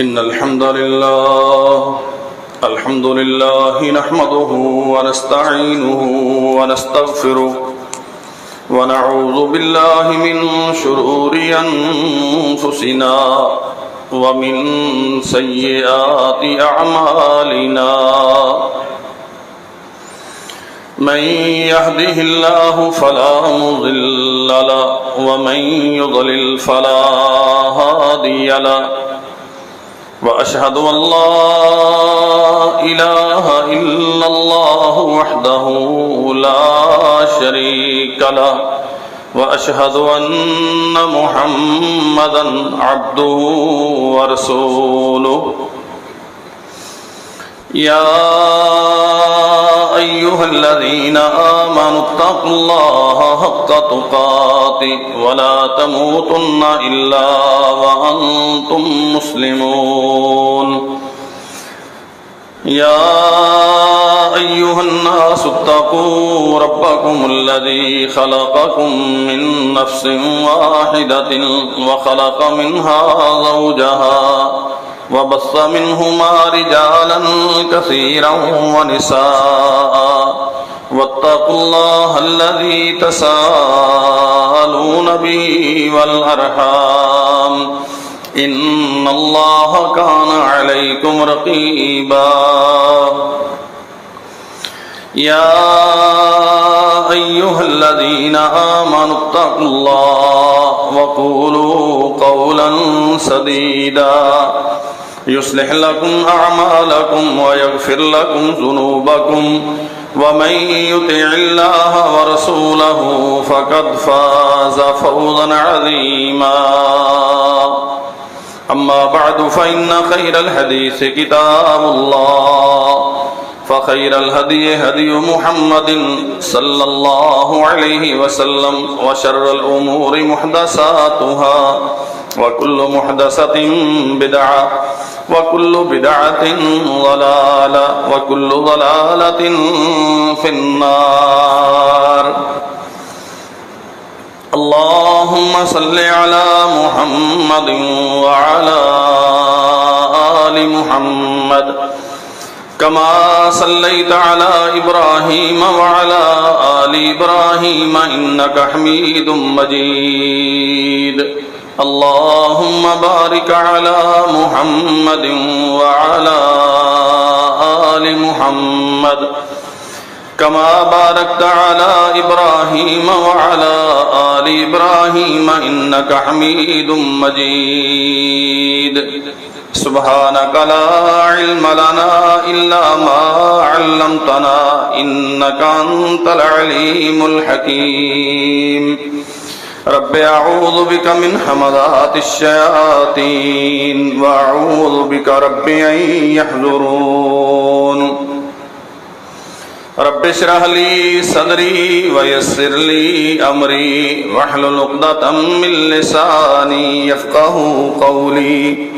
إن الحمد لله نحمده ونستعينه ونستغفره ونعوذ بالله من شرور أنفسنا ومن سيئات أعمالنا من يهده الله فلا مضل له ومن يضلل فلا هادي له وأشهد أن لا إله إلا الله وحده لا شريك له وأشهد أن محمدا عبده ورسوله يا أيها الذين آمنوا اتقوا الله حق تقاته ولا تموتن إلا وأنتم مسلمون يا أيها الناس اتقوا ربكم الذي خلقكم من نفس واحدة وخلق منها زوجها وبث منهما رجالا كثيرا ونساء واتقوا الله الذي تساءلون به والأرحام إن الله كان عليكم رقيبا يا أيها الذين آمنوا اتقوا الله وقولوا قولا سديدا يصلح لكم أعمالكم ويغفر لكم ذنوبكم ومن يطع الله ورسوله فقد فاز فوزا عظيما أما بعد فإن خير الحديث كتاب الله فخير الهدي هدي محمد صلى الله عليه وسلم وشر الأمور محدثاتها وكل محدثة بدعة وكل بدعة ضلالة وكل ضلالة في النار اللهم صل على محمد وعلى آل محمد كما صليت على إبراهيم وعلى آل إبراهيم إنك حميد مجيد اللهم بارك على محمد وعلى آل محمد كما باركت على إبراهيم وعلى آل إبراهيم إنك حميد مجيد سبحانك لا علم لنا إلا ما علمتنا إنك أنت العليم الحكيم رب أعوذ بك من همزات الشياطين وأعوذ بك رب أن يحضرون رب اشرح لي صدري ويسر لي أمري واحلل عقدة من لساني يفقهوا قولي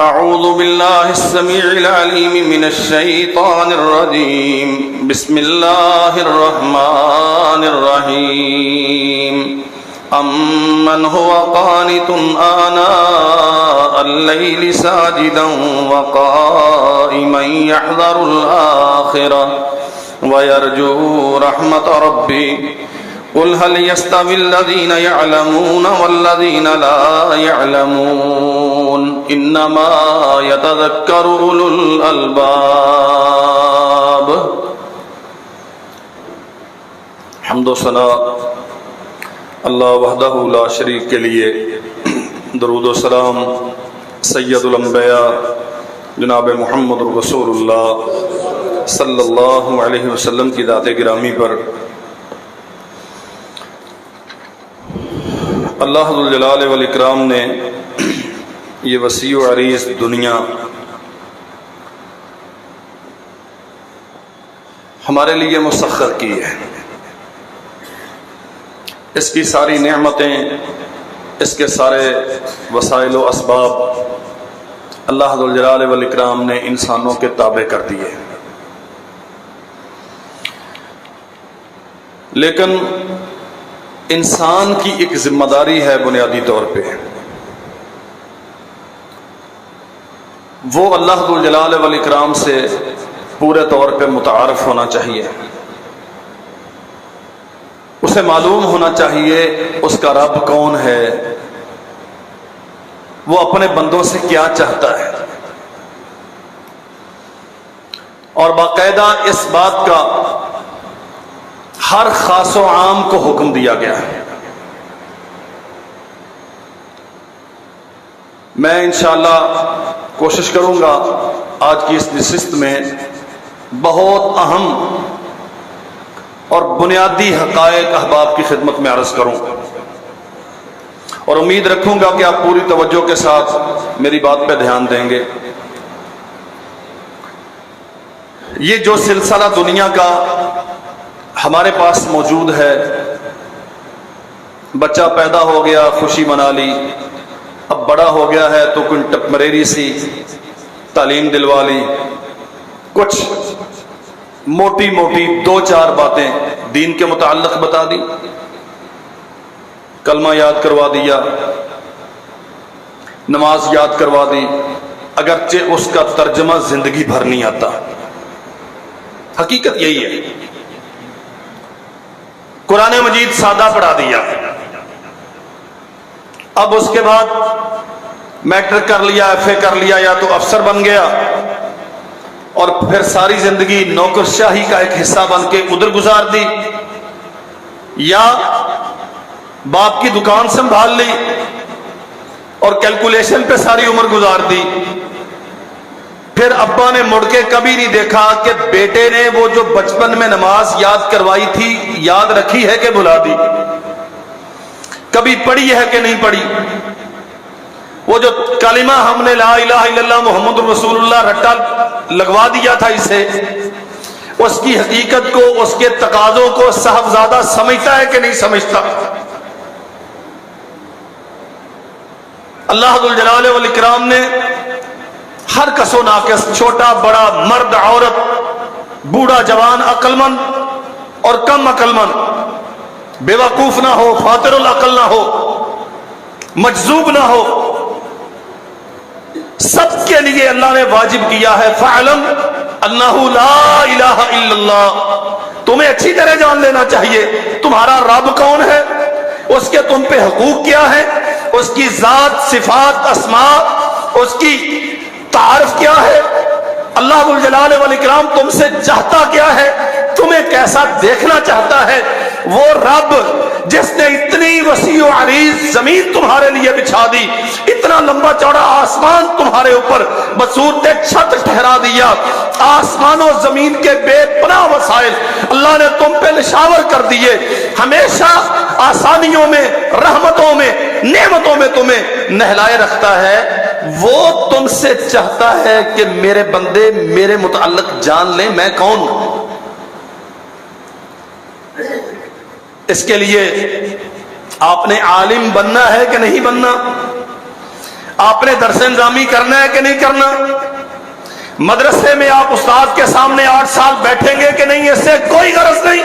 أعوذ بالله السميع العليم من الشيطان الرجيم بسم الله الرحمن الرحيم أمن هو قانت آناء الليل ساجدا وقائما يحذر الآخرة ويرجو رحمة ربي قل هل يستوي الذين يعلمون والذين لا يعلمون إنما يتذكر أولو الألباب حمد و ثنا اللہ وحدہ لا شریک کے لیے، درود و سلام سید الانبیاء جناب محمد رسول اللہ صلی اللہ علیہ وسلم کی ذات گرامی پر اللہ ذو الجلال والاکرام نے یہ وسیع و عریض دنیا ہمارے لیے مسخر کی ہے۔ اس کی ساری نعمتیں، اس کے سارے وسائل و اسباب اللہ ذو الجلال والاکرام نے انسانوں کے تابع کر دیے، لیکن انسان کی ایک ذمہ داری ہے بنیادی طور پہ وہ اللہ ذو الجلال والاکرام سے پورے طور پہ متعارف ہونا چاہیے، اسے معلوم ہونا چاہیے اس کا رب کون ہے، وہ اپنے بندوں سے کیا چاہتا ہے، اور باقاعدہ اس بات کا ہر خاص و عام کو حکم دیا گیا ہے۔ میں انشاءاللہ کوشش کروں گا آج کی اس نشست میں بہت اہم اور بنیادی حقائق احباب کی خدمت میں عرض کروں، اور امید رکھوں گا کہ آپ پوری توجہ کے ساتھ میری بات پہ دھیان دیں گے۔ یہ جو سلسلہ دنیا کا ہمارے پاس موجود ہے، بچہ پیدا ہو گیا خوشی منا لی، اب بڑا ہو گیا ہے تو کوئی ٹپمریری سی تعلیم دلوا لی، کچھ موٹی موٹی دو چار باتیں دین کے متعلق بتا دی، کلمہ یاد کروا دیا، نماز یاد کروا دی، اگرچہ اس کا ترجمہ زندگی بھر نہیں آتا۔ حقیقت یہی ہے، قرآن مجید سادہ پڑھا دیا، اب اس کے بعد میٹرک کر لیا، ایف اے کر لیا، یا تو افسر بن گیا اور پھر ساری زندگی نوکرشاہی کا ایک حصہ بن کے ادھر گزار دی، یا باپ کی دکان سنبھال لی اور کیلکولیشن پہ ساری عمر گزار دی، پھر ابا نے مڑ کے کبھی نہیں دیکھا کہ بیٹے نے وہ جو بچپن میں نماز یاد کروائی تھی یاد رکھی ہے کہ بھلا دی، کبھی پڑھی ہے کہ نہیں پڑھی، وہ جو کلمہ ہم نے لا الہ الا اللہ محمد رسول اللہ رٹا لگوا دیا تھا اسے، اس کی حقیقت کو، اس کے تقاضوں کو صاحبزادہ سمجھتا ہے کہ نہیں سمجھتا۔ اللہ ذو الجلال والاکرام نے ہر کس و ناقص، چھوٹا بڑا، مرد عورت، بوڑھا جوان، عقل مند اور کم عقل مند، بے وقوف نہ ہو، فاتر العقل نہ ہو، مجذوب نہ ہو، سب کے لیے اللہ نے واجب کیا ہے فَعْلَمْ أَنَّهُ لَا إِلَهَ إِلَّا اللَّهُ۔ تمہیں اچھی طرح جان لینا چاہیے تمہارا رب کون ہے، اس کے تم پہ حقوق کیا ہے، اس کی ذات، صفات، اسماء، اس کی تعارف کیا ہے، اللہ ذو الجلال والاکرام تم سے چاہتا کیا ہے، تمہیں کیسا دیکھنا چاہتا ہے۔ وہ رب جس نے اتنی وسیع و عریض زمین تمہارے لیے بچھا دی، اتنا لمبا چوڑا آسمان تمہارے اوپر بصورت چھت ٹھہرا دیا، آسمان و زمین کے بے پناہ وسائل اللہ نے تم پہ نشاور کر دیے، ہمیشہ آسانیوں میں، رحمتوں میں، نعمتوں میں تمہیں نہلائے رکھتا ہے۔ وہ تم سے چاہتا ہے کہ میرے بندے میرے متعلق جان لیں میں کون ہوں۔ اس کے لیے آپ نے عالم بننا ہے کہ نہیں بننا، آپ نے درس نظامی کرنا ہے کہ نہیں کرنا، مدرسے میں آپ استاد کے سامنے 8 سال بیٹھیں گے کہ نہیں، اس سے کوئی غرض نہیں۔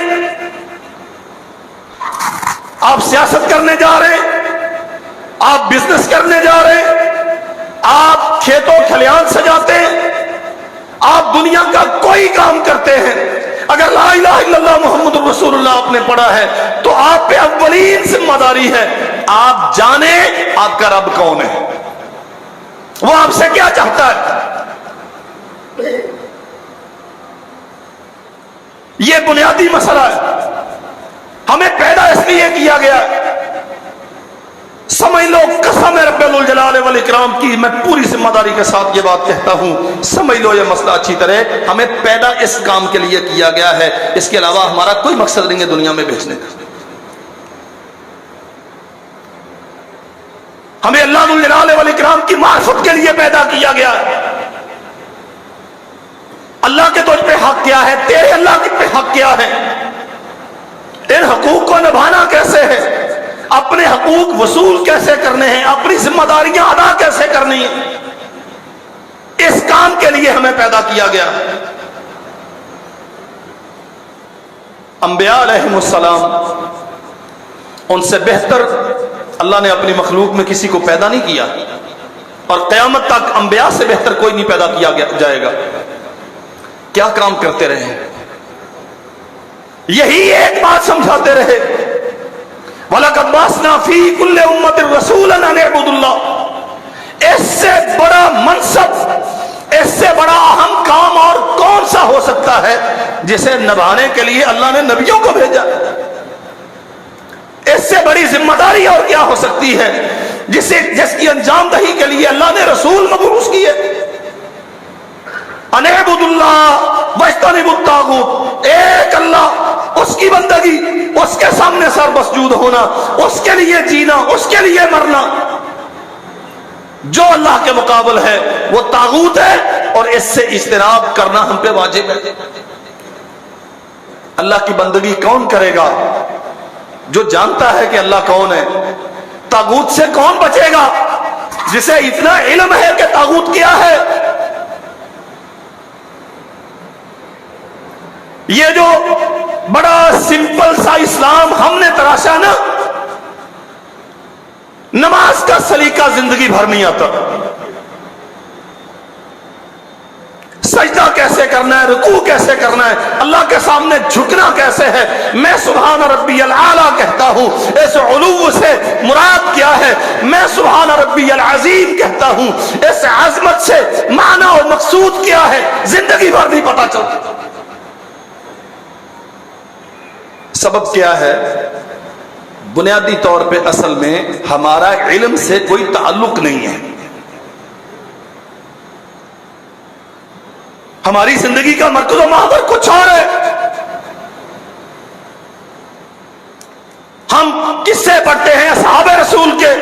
آپ سیاست کرنے جا رہے ہیں، آپ بزنس کرنے جا رہے ہیں، آپ کھیتوں کھلیان سجاتے ہیں، آپ دنیا کا کوئی کام کرتے ہیں، اگر لا الہ الا اللہ محمد رسول اللہ آپ نے پڑھا ہے تو آپ پہ اولین ذمہ داری ہے آپ جانیں آپ کا رب کون ہے، وہ آپ سے کیا چاہتا ہے۔ یہ بنیادی مسئلہ ہے، ہمیں پیدا اس لیے کیا گیا، سمجھ لو قسم رب الجلال والاکرام کی، میں پوری ذمہ داری کے ساتھ یہ بات کہتا ہوں، سمجھ لو یہ مسئلہ اچھی طرح، ہمیں پیدا اس کام کے لیے کیا گیا ہے، اس کے علاوہ ہمارا کوئی مقصد نہیں ہے دنیا میں بھیجنے کا۔ ہمیں اللہ ذو الجلال والاکرام کی معرفت کے لیے پیدا کیا گیا ہے۔ اللہ کے تجھ پہ حق کیا ہے، تیرے اللہ کے پہ حق کیا ہے، ان حقوق کو نبھانا کیسے ہے، اپنے حقوق وصول کیسے کرنے ہیں، اپنی ذمہ داریاں ادا کیسے کرنی ہیں، اس کام کے لیے ہمیں پیدا کیا گیا۔ انبیاء علیہم السلام، ان سے بہتر اللہ نے اپنی مخلوق میں کسی کو پیدا نہیں کیا۔ اور قیامت تک انبیاء سے بہتر کوئی نہیں پیدا کیا جائے گا. کیا کام کرتے رہے, یہی ایک بات سمجھاتے رہے, وَلَقَدْ بَعَثْنَا فِي كُلِّ أُمَّةٍ رَسُولًا أَنِ اعْبُدُوا اللَّهَ. اس سے بڑا منصب, اس سے بڑا اہم کام اور کون سا ہو سکتا ہے جسے نبھانے کے لیے اللہ نے نبیوں کو بھیجا؟ اس سے بڑی ذمہ داری اور کیا ہو سکتی ہے جس کی انجام دہی کے لیے اللہ نے رسول مبعوث کیے. ان اعبدوا اللہ واجتنبوا الطاغوت, ایک اللہ, اس کی بندگی, اس کے سامنے سر مسجود ہونا, اس کے لیے جینا, اس کے لیے مرنا. جو اللہ کے مقابل ہے وہ طاغوت ہے, اور اس سے اجتناب کرنا ہم پہ واجب ہے. اللہ کی بندگی کون کرے گا؟ جو جانتا ہے کہ اللہ کون ہے. طاغوت سے کون بچے گا؟ جسے اتنا علم ہے کہ طاغوت کیا ہے. یہ جو بڑا سمپل سا اسلام ہم نے تراشا نا, نماز کا سلیقہ زندگی بھر نہیں آتا. سجدہ کیسے کرنا ہے, رکوع کیسے کرنا ہے, اللہ کے سامنے جھکنا کیسے ہے. میں سبحان ربی العالی کہتا ہوں, اس علو سے مراد کیا ہے. میں سبحان ربی العظیم کہتا ہوں, اس عظمت سے معنی اور مقصود کیا ہے, زندگی بھر نہیں پتا چلتا. سبب کیا ہے؟ بنیادی طور پہ اصل میں ہمارا علم سے کوئی تعلق نہیں ہے. ہماری زندگی کا مرکز و محور کچھ اور ہے. ہم کس سے پڑھتے ہیں؟ اصحاب رسول کے.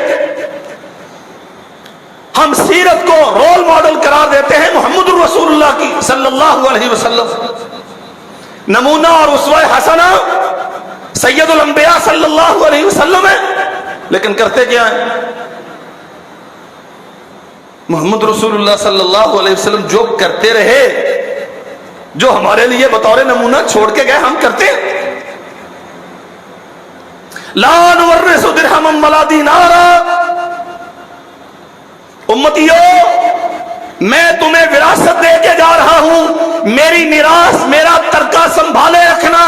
ہم سیرت کو رول ماڈل قرار دیتے ہیں محمد الرسول اللہ کی صلی اللہ علیہ وسلم. نمونہ اور اسوہ حسنہ سید الانبیاء صلی اللہ علیہ وسلم ہے, لیکن کرتے کیا ہیں؟ محمد رسول اللہ صلی اللہ علیہ وسلم جو کرتے رہے, جو ہمارے لیے بطور نمونہ چھوڑ کے گئے, ہم کرتے ہیں. لا نورث درہما ولا دینارا. امتیو, میں تمہیں وراثت دے کے جا رہا ہوں, میری میراث, میرا ترکہ سنبھالے رکھنا.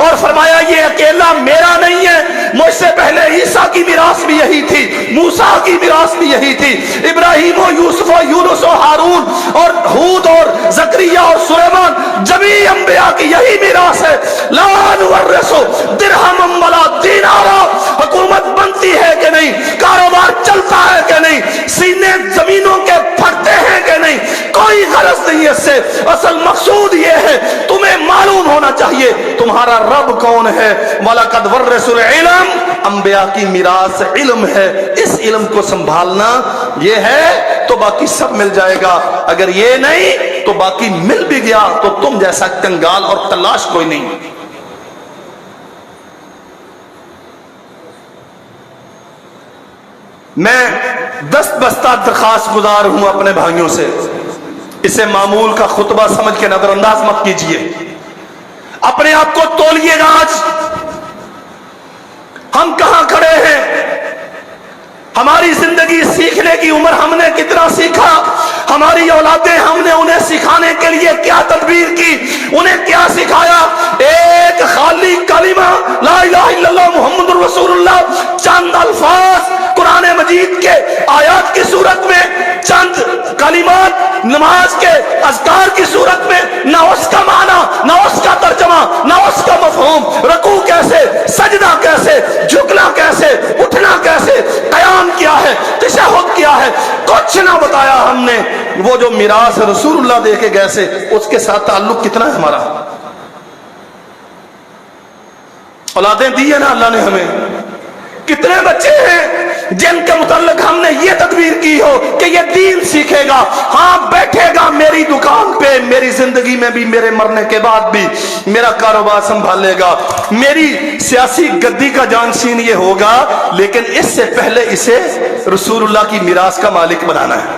اور فرمایا یہ اکیلا میرا نہیں ہے, مجھ سے پہلے عیسیٰ کی میراث بھی یہی تھی, موسیٰ کی میراث بھی یہی تھی, ابراہیم و یوسف و یونس و ہارون اور ہود اور زکریا اور سلیمان, جمیع انبیاء کی یہی میراث ہے. لا نورث درہما ولا دینارا. حکومت بنتی ہے کہ نہیں, کاروبار چلتا ہے کہ نہیں, سینے زمینوں کے پھٹتے ہیں کہ نہیں, کوئی غرض نہیں ہے اس سے. اصل مقصود یہ ہے, تمہیں معلوم ہونا چاہیے تمہارا رب کون ہے. وَلَقَدْ وَرَّثُوا الْعِلْمَ, انبیاء کی میراث علم ہے. اس علم کو سنبھالنا یہ ہے تو باقی سب مل جائے گا. اگر یہ نہیں تو باقی مل بھی گیا تو تم جیسا کنگال اور تلاش کوئی نہیں. میں دست بستہ درخواست گزار ہوں اپنے بھائیوں سے, اسے معمول کا خطبہ سمجھ کے نظر انداز مت کیجئے. اپنے آپ کو تولیے گا. آج ہم کہاں کھڑے ہیں؟ ہماری زندگی سیکھنے کی عمر ہم نے کتنا سیکھا؟ ہماری اولادیں, ہم نے انہیں سکھانے کے لیے کیا تدبیر کی, انہیں کیا سکھایا؟ ایک خالی کلمہ لا الہ الا اللہ محمد الرسول اللہ, چند الفاظ قرآن مجید کے آیات کی صورت میں, چند کلمات نماز کے اذکار کی صورت میں, نہ اس کا معنی, نہ اس کا ترجمہ, نہ اس کا مفہوم. رکوع کیسے, سجدہ کیسے, جھکنا کیسے, اٹھنا کیسے, قیام کیا ہے, تشہد کیا ہے, کچھ نہ بتایا ہم نے. وہ جو میراث رسول اللہ دے کے گئے سے, اس کے ساتھ تعلق کتنا ہے ہمارا؟ اولادیں دی ہے نا اللہ نے ہمیں. کتنے بچے ہیں جن کے متعلق ہم نے یہ تدبیر کی ہو کہ یہ دین سیکھے گا, ہاں بیٹھے گا میری دکان پہ, میری زندگی میں بھی, میرے مرنے کے بعد بھی میرا کاروبار سنبھالے گا, میری سیاسی گدی کا جانشین یہ ہوگا, لیکن اس سے پہلے اسے رسول اللہ کی میراث کا مالک بنانا ہے.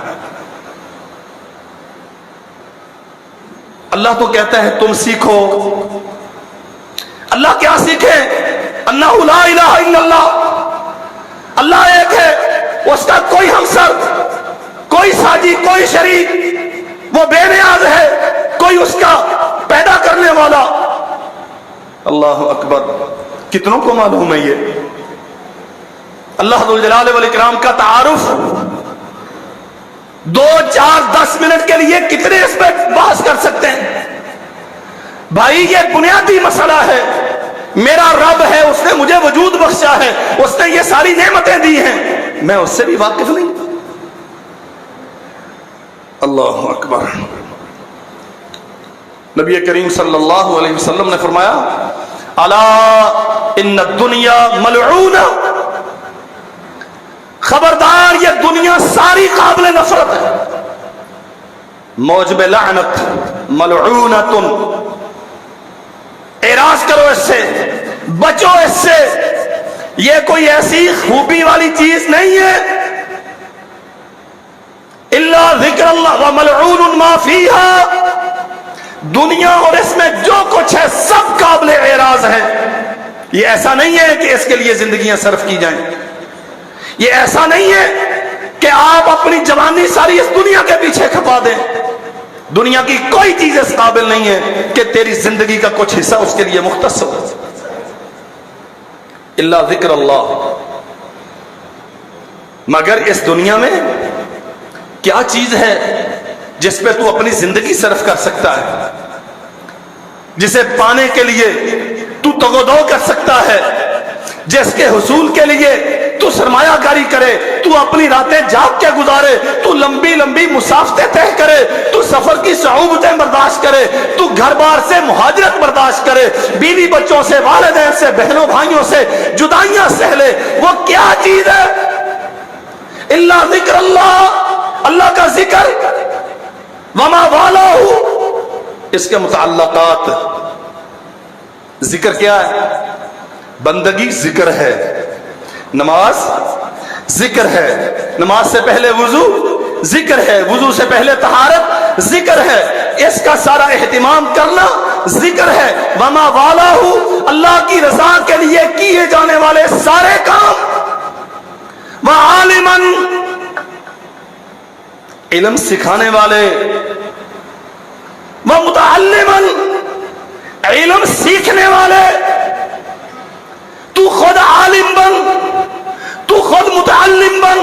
اللہ تو کہتا ہے تم سیکھو. اللہ کیا سیکھے؟ انہ لا الہ الا اللہ, اللہ ایک ہے, اس کا کوئی ہمسر, کی شریک، وہ بے نیاز ہے، کوئی اس کا پیدا کرنے والا۔ اللہ اکبر، کتنوں کو معلوم ہے یہ؟ اللہ ذو الجلال والاکرام کا تعارف 2 4 10 منٹ کے لیے کتنے اس پہ بحث کر سکتے ہیں؟ بھائی یہ بنیادی مسئلہ ہے۔ میرا رب ہے، اس نے مجھے وجود بخشا ہے، اس نے یہ ساری نعمتیں دی ہیں، میں اس سے بھی واقف نہیں۔ اللہ اکبر۔ نبی کریم صلی اللہ علیہ وسلم نے فرمایا الا ان الدنیا ملعونہ، خبردار یہ دنیا ساری قابل نفرت ہے، موجب لعنت ملعونۃ، اعراض کرو اس سے، بچو اس سے، یہ کوئی ایسی خوبی والی چیز نہیں ہے۔ الا ذکر اللہ وملعون ما فیہا، دنیا اور اس میں جو کچھ ہے سب قابل اعراض ہے۔ یہ ایسا نہیں ہے کہ اس کے لیے زندگیاں صرف کی جائیں، یہ ایسا نہیں ہے کہ آپ اپنی جوانی ساری اس دنیا کے پیچھے کھپا دیں۔ دنیا کی کوئی چیز اس قابل نہیں ہے کہ تیری زندگی کا کچھ حصہ اس کے لیے مختص ہو۔ الا ذکر اللہ، مگر اس دنیا میں کیا چیز ہے جس پہ تو اپنی زندگی صرف کر سکتا ہے، جسے پانے کے لیے تو تگودو کر سکتا ہے، جس کے حصول کے لیے تو سرمایہ کاری کرے، تو اپنی راتیں جاگ کے گزارے، تو لمبی لمبی مسافتیں طے کرے، تو سفر کی صعوبتیں برداشت کرے، تو گھر بار سے مہاجرت برداشت کرے، بیوی بچوں سے، والدین سے، بہنوں بھائیوں سے جدائیاں سہ لے، وہ کیا چیز ہے؟ الا ذکر اللہ، اللہ کا ذکر، وما والہ، اس کے متعلقات۔ ذکر کیا ہے؟ بندگی ذکر ہے، نماز ذکر ہے، نماز سے پہلے وضو ذکر ہے، وضو سے پہلے طہارت ذکر ہے، اس کا سارا اہتمام کرنا ذکر ہے۔ وما والہ، اللہ کی رضا کے لیے کیے جانے والے سارے کام۔ وعالماً، علم سکھانے والے، ومتعلماً، علم سیکھنے والے۔ تو خود عالم بن، تو خود متعلم بن،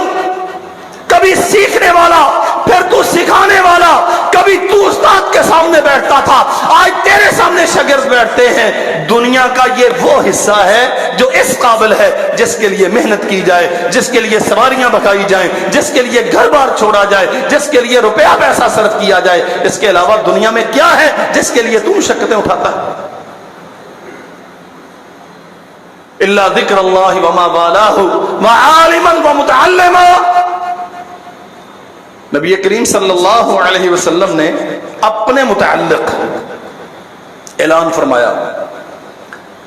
کبھی سیکھنے والا، پھر تو سکھانے والا۔ کبھی تو استاد کے سامنے بیٹھتا تھا، آج تیرے سامنے شاگرد بیٹھتے ہیں۔ دنیا کا یہ وہ حصہ ہے جو اس قابل ہے، جس کے لیے محنت کی جائے، جس کے لیے سواریاں بکائی جائیں، جس کے لیے گھر بار چھوڑا جائے، جس کے لیے روپیہ پیسہ صرف کیا جائے۔ اس کے علاوہ دنیا میں کیا ہے جس کے لیے تو مشقتیں اٹھاتا ہے؟ الا ذکر اللہ وما والہ وعالما ومتعلما۔ نبی کریم صلی اللہ علیہ وسلم نے اپنے متعلق اعلان فرمایا،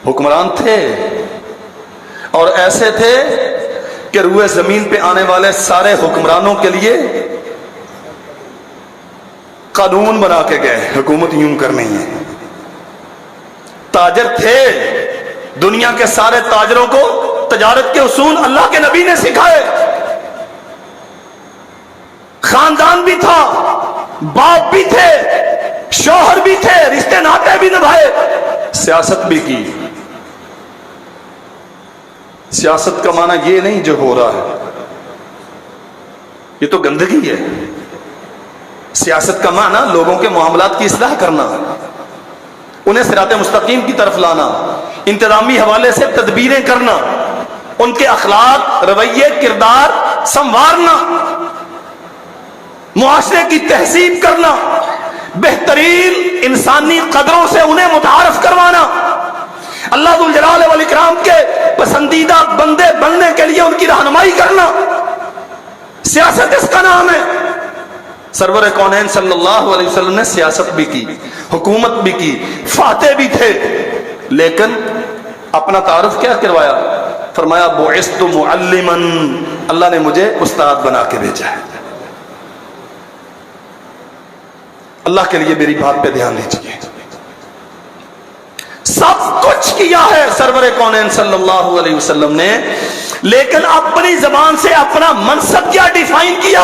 حکمران تھے اور ایسے تھے کہ روئے زمین پہ آنے والے سارے حکمرانوں کے لیے قانون بنا کے گئے، حکومت یوں کرنی ہے۔ تاجر تھے، دنیا کے سارے تاجروں کو تجارت کے اصول اللہ کے نبی نے سکھائے۔ خاندان بھی تھا، باپ بھی تھے، شوہر بھی تھے، رشتے ناطے بھی نبھائے، سیاست بھی کی۔ سیاست کا معنی یہ نہیں جو ہو رہا ہے، یہ تو گندگی ہے۔ سیاست کا معنی لوگوں کے معاملات کی اصلاح کرنا، انہیں صراط مستقیم کی طرف لانا، انتظامی حوالے سے تدبیریں کرنا، ان کے اخلاق، رویے، کردار سنوارنا، معاشرے کی تہذیب کرنا، بہترین انسانی قدروں سے انہیں متعارف کروانا، اللہ ذو الجلال والاکرام کے پسندیدہ بندے بننے کے لیے ان کی رہنمائی کرنا۔ سیاست اس کا نام ہے۔ سرور کونین صلی اللہ علیہ وسلم نے سیاست بھی کی، حکومت بھی کی، فاتح بھی تھے، لیکن اپنا تعارف کیا کروایا؟ فرمایا بعثت معلما، اللہ نے مجھے استاد بنا کے بھیجا ہے۔ اللہ کے لیے میری بات پہ دھیان دیجیے، سب کچھ کیا ہے سرور کونین صلی اللہ علیہ وسلم نے، لیکن اپنی زبان سے اپنا منصب کیا ڈیفائن کیا؟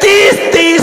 30-30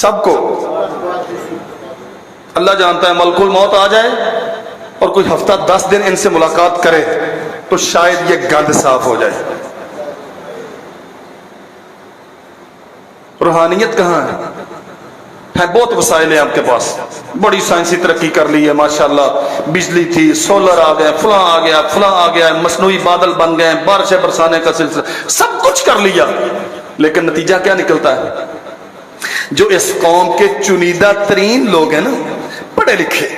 سب کو اللہ جانتا ہے، ملکل موت آ جائے اور کوئی ہفتہ 10 دن ان سے ملاقات کرے تو شاید یہ گند صاف ہو جائے۔ روحانیت کہاں ہے؟ بہت وسائل ہیں آپ کے پاس، بڑی سائنسی ترقی کر لی ہے ماشاءاللہ، بجلی تھی، سولر آ گئے، فلاں آ گیا، فلاں آ گیا، مصنوعی بادل بن گئے، بارشیں برسانے کا سلسلہ، سب کچھ کر لیا، لیکن نتیجہ کیا نکلتا ہے؟ جو اس قوم کے چنیدہ ترین لوگ ہیں نا، پڑھے لکھے،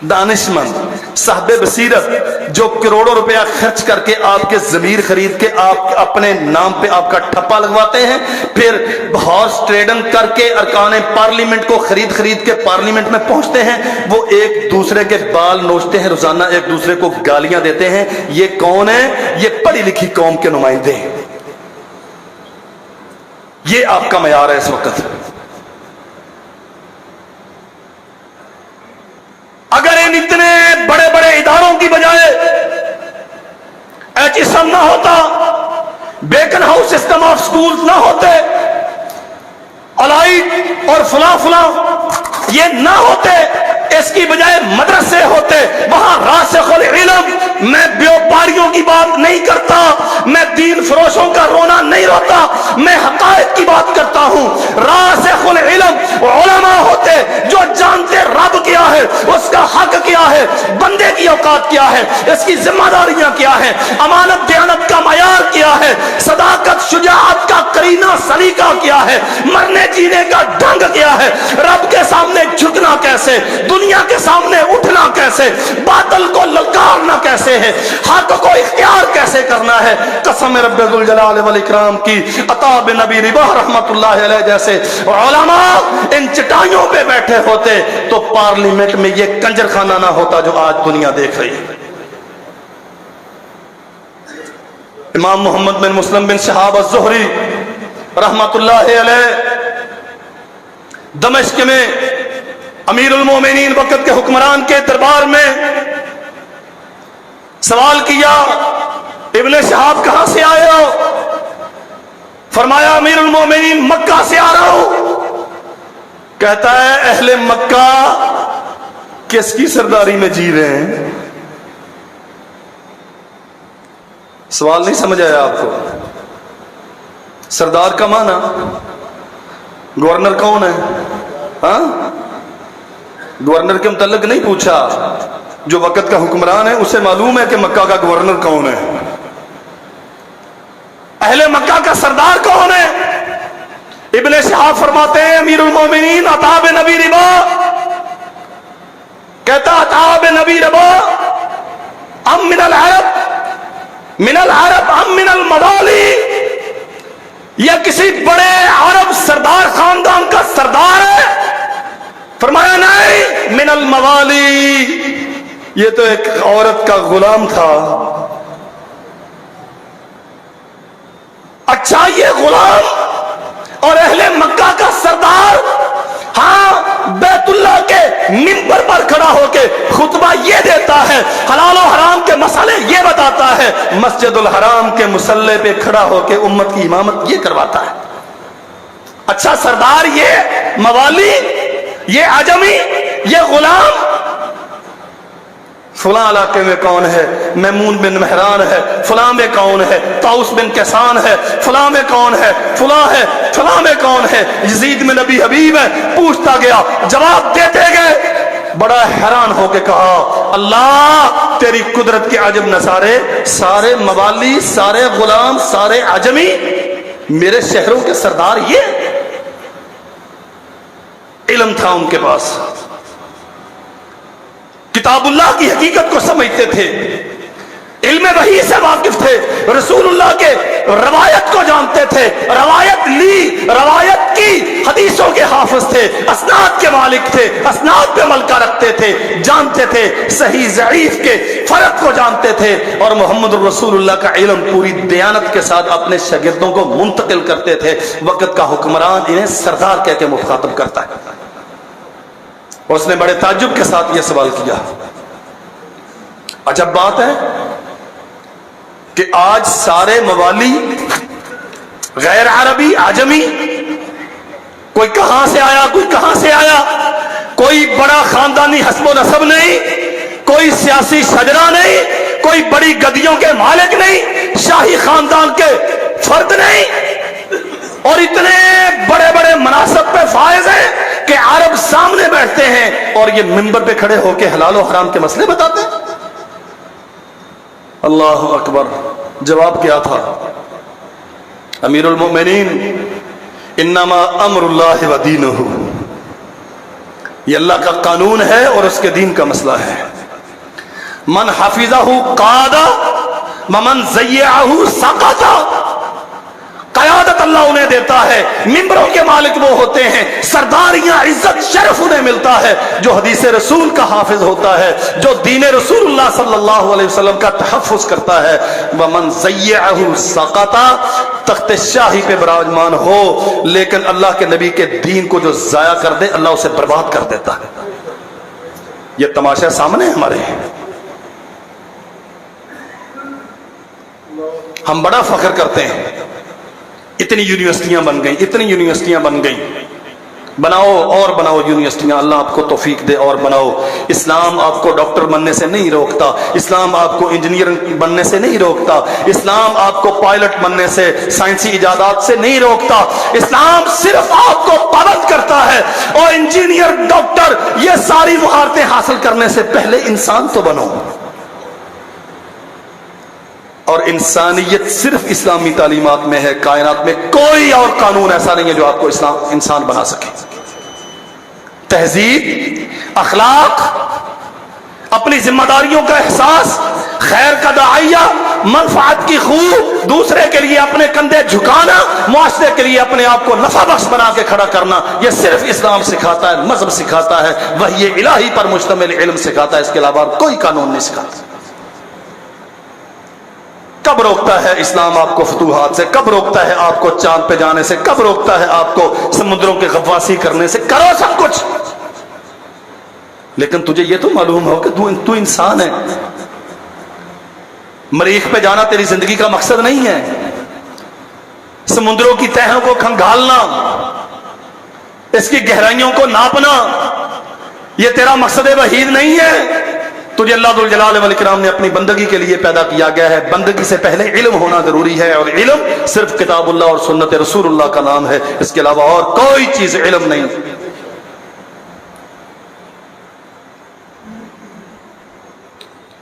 دانشمند، صاحب بصیرت، جو کروڑوں روپیہ خرچ کر کے آپ کے ضمیر خرید کے آپ اپنے نام پہ آپ کا ٹھپا لگواتے ہیں، پھر ہارس ٹریڈنگ کر کے ارکان پارلیمنٹ کو خرید کے پارلیمنٹ میں پہنچتے ہیں، وہ ایک دوسرے کے بال نوچتے ہیں، روزانہ ایک دوسرے کو گالیاں دیتے ہیں۔ یہ کون ہے؟ یہ پڑھی لکھی قوم کے نمائندے ہیں۔ یہ آپ کا معیار ہے اس وقت۔ اگر ان اتنے بڑے بڑے اداروں کی بجائے ایچسم نہ ہوتا، Beaconhouse system of school نہ ہوتے، الائٹ اور فلاں فلاں یہ نہ ہوتے، اس کی بجائے مدرسے ہوتے، وہاں راسخ العلم، میں بیوپاریوں کی بات نہیں کرتا، میں دین فروشوں کا رونا نہیں روتا، میں حقائق کی بات کرتا ہوں۔ راسخ العلم علماء ہوتے جو جانتے رب کیا ہے، اس کا حق کیا ہے، بندے کی اوقات کیا ہے، اس کی ذمہ داریاں کیا ہے، امانت دیانت کا معیار کیا ہے، صداقت شجاعت کا قرینہ سلیقہ کیا ہے، مرنے جینے کا ڈھنگ کیا ہے، رب کے سامنے جھکنا کیسے، دنیا کے سامنے اٹھنا کیسے، باطل کو للکارنا کیسے ہے، حق کو اختیار کیسے کرنا ہے۔ قسم رب ذوالجلال والاکرام کی، عطا بن نبی رباح رحمت اللہ علیہ جیسے علماء ان چٹائیوں پہ بیٹھے ہوتے تو پارلیمنٹ میں یہ کنجر خانہ نہ ہوتا جو آج دنیا دیکھ رہی ہے۔ امام محمد بن مسلم بن شہاب الزہری رحمت اللہ علیہ دمشق میں امیر المومنین وقت کے حکمران کے دربار میں سوال کیا، ابن شہاب کہاں سے آئے ہو؟ فرمایا امیر المومنین مکہ سے آ رہا ہوں۔ کہتا ہے اہل مکہ کس کی سرداری میں جی رہے ہیں؟ سوال نہیں سمجھ آیا آپ کو؟ سردار کا معنی گورنر کون ہے؟ ہاں، گورنر کے متعلق نہیں پوچھا، جو وقت کا حکمران ہے اسے معلوم ہے کہ مکہ کا گورنر کون ہے۔ اہل مکہ کا سردار کون ہے؟ ابن شہاب فرماتے ہیں امیر المومنین عطا بن نبی رباح، کہتا عطا بن نبی رباح ام من العرب ام من الموالی، یا کسی بڑے عرب سردار خاندان کا سردار ہے؟ فرمایا نہیں، من الموالی، یہ تو ایک عورت کا غلام تھا۔ اچھا، یہ غلام اور اہل مکہ کا سردار، ہاں، بیت اللہ کے منبر پر کھڑا ہو کے خطبہ یہ دیتا ہے، حلال و حرام کے مسئلے یہ بتاتا ہے، مسجد الحرام کے مصلی پہ کھڑا ہو کے امت کی امامت یہ کرواتا ہے۔ اچھا، سردار یہ موالی، یہ عجمی، یہ غلام فلاں علاقے میں کون ہے؟ میمون بن مہران ہے، فلاں میں کون ہے؟ طاؤس بن کیسان ہے، فلاں میں کون ہے؟ فلاں ہے، فلاں میں کون ہے؟ یزید بن نبی حبیب ہے۔ پوچھتا گیا، جواب دیتے گئے، بڑا حیران ہو کے کہا اللہ تیری قدرت کے عجب نظارے، سارے موالی، سارے غلام، سارے عجمی، میرے شہروں کے سردار یہ؟ علم تھا ان کے پاس، کتاب اللہ کی حقیقت کو سمجھتے تھے، علم وحی سے واقف تھے، رسول اللہ کے روایت کو جانتے تھے، روایت لی، روایت کی، حدیثوں کے حافظ تھے، اسناد کے مالک تھے، اسناد پہ ملکہ رکھتے تھے، جانتے تھے، صحیح ضعیف کے فرق کو جانتے تھے، اور محمد رسول اللہ کا علم پوری دیانت کے ساتھ اپنے شاگردوں کو منتقل کرتے تھے۔ وقت کا حکمران انہیں سردار کہہ کے مخاطب کرتا ہے۔ اس نے بڑے تعجب کے ساتھ یہ سوال کیا، عجب بات ہے کہ آج سارے موالی، غیر عربی، عجمی، کوئی کہاں سے آیا، کوئی کہاں سے آیا، کوئی بڑا خاندانی حسب و نسب نہیں، کوئی سیاسی شجرا نہیں، کوئی بڑی گدیوں کے مالک نہیں، شاہی خاندان کے فرد نہیں، اور اتنے بڑے بڑے مناصب پہ فائز ہیں کہ عرب سامنے بیٹھتے ہیں اور یہ منبر پہ کھڑے ہو کے حلال و حرام کے مسئلے بتاتے ہیں۔ اللہ اکبر۔ جواب کیا تھا؟ امیر المؤمنین انما امر اللہ و دینہ، یہ اللہ کا قانون ہے اور اس کے دین کا مسئلہ ہے۔ من حفظہ قادہ ومن ضیعہ سقط۔ قیادت اللہ انہیں دیتا ہے، ممبروں کے مالک وہ ہوتے ہیں، سرداریاں عزت شرف انہیں ملتا ہے جو حدیث رسول کا حافظ ہوتا ہے، جو دین رسول اللہ صلی اللہ علیہ وسلم کا تحفظ کرتا ہے۔ ومن ضیعہ سقط، تخت شاہی پہ براجمان ہو لیکن اللہ کے نبی کے دین کو جو ضائع کر دے اللہ اسے برباد کر دیتا ہے۔ یہ تماشا سامنے ہمارے ہیں۔ ہم بڑا فخر کرتے ہیں، اتنی یونیورسٹیاں بن گئیں، اتنی یونیورسٹیاں بن گئیں، بناؤ اور بناؤ یونیورسٹیاں، اللہ آپ کو توفیق دے اور بناؤ۔ اسلام آپ کو ڈاکٹر بننے سے نہیں روکتا، اسلام آپ کو انجینئر بننے سے نہیں روکتا، اسلام آپ کو پائلٹ بننے سے، سائنسی ایجادات سے نہیں روکتا، اسلام صرف آپ کو پابند کرتا ہے اور انجینئر، ڈاکٹر، یہ ساری مہارتیں حاصل کرنے سے پہلے انسان تو بنو۔ اور انسانیت صرف اسلامی تعلیمات میں ہے، کائنات میں کوئی اور قانون ایسا نہیں ہے جو آپ کو انسان بنا سکے۔ تہذیب، اخلاق، اپنی ذمہ داریوں کا احساس، خیر کا داعیہ، منفعت کی خوب، دوسرے کے لیے اپنے کندھے جھکانا، معاشرے کے لیے اپنے آپ کو نفع بخش بنا کے کھڑا کرنا، یہ صرف اسلام سکھاتا ہے، مذہب سکھاتا ہے، وحی الہی پر مشتمل علم سکھاتا ہے، اس کے علاوہ کوئی قانون نہیں سکھاتا۔ کب روکتا ہے اسلام آپ کو فتوحات سے؟ کب روکتا ہے آپ کو چاند پہ جانے سے؟ کب روکتا ہے آپ کو سمندروں کے غواصی کرنے سے؟ کرو سب کچھ، لیکن تجھے یہ تو معلوم ہو کہ تو انسان ہے۔ مریخ پہ جانا تیری زندگی کا مقصد نہیں ہے، سمندروں کی تہوں کو کھنگالنا، اس کی گہرائیوں کو ناپنا، یہ تیرا مقصد وحید نہیں ہے۔ تجھے اللہ ذو الجلال والاکرام نے اپنی بندگی کے لیے پیدا کیا گیا ہے، بندگی سے پہلے علم ہونا ضروری ہے، اور علم صرف کتاب اللہ اور سنت رسول اللہ کا نام ہے، اس کے علاوہ اور کوئی چیز علم نہیں۔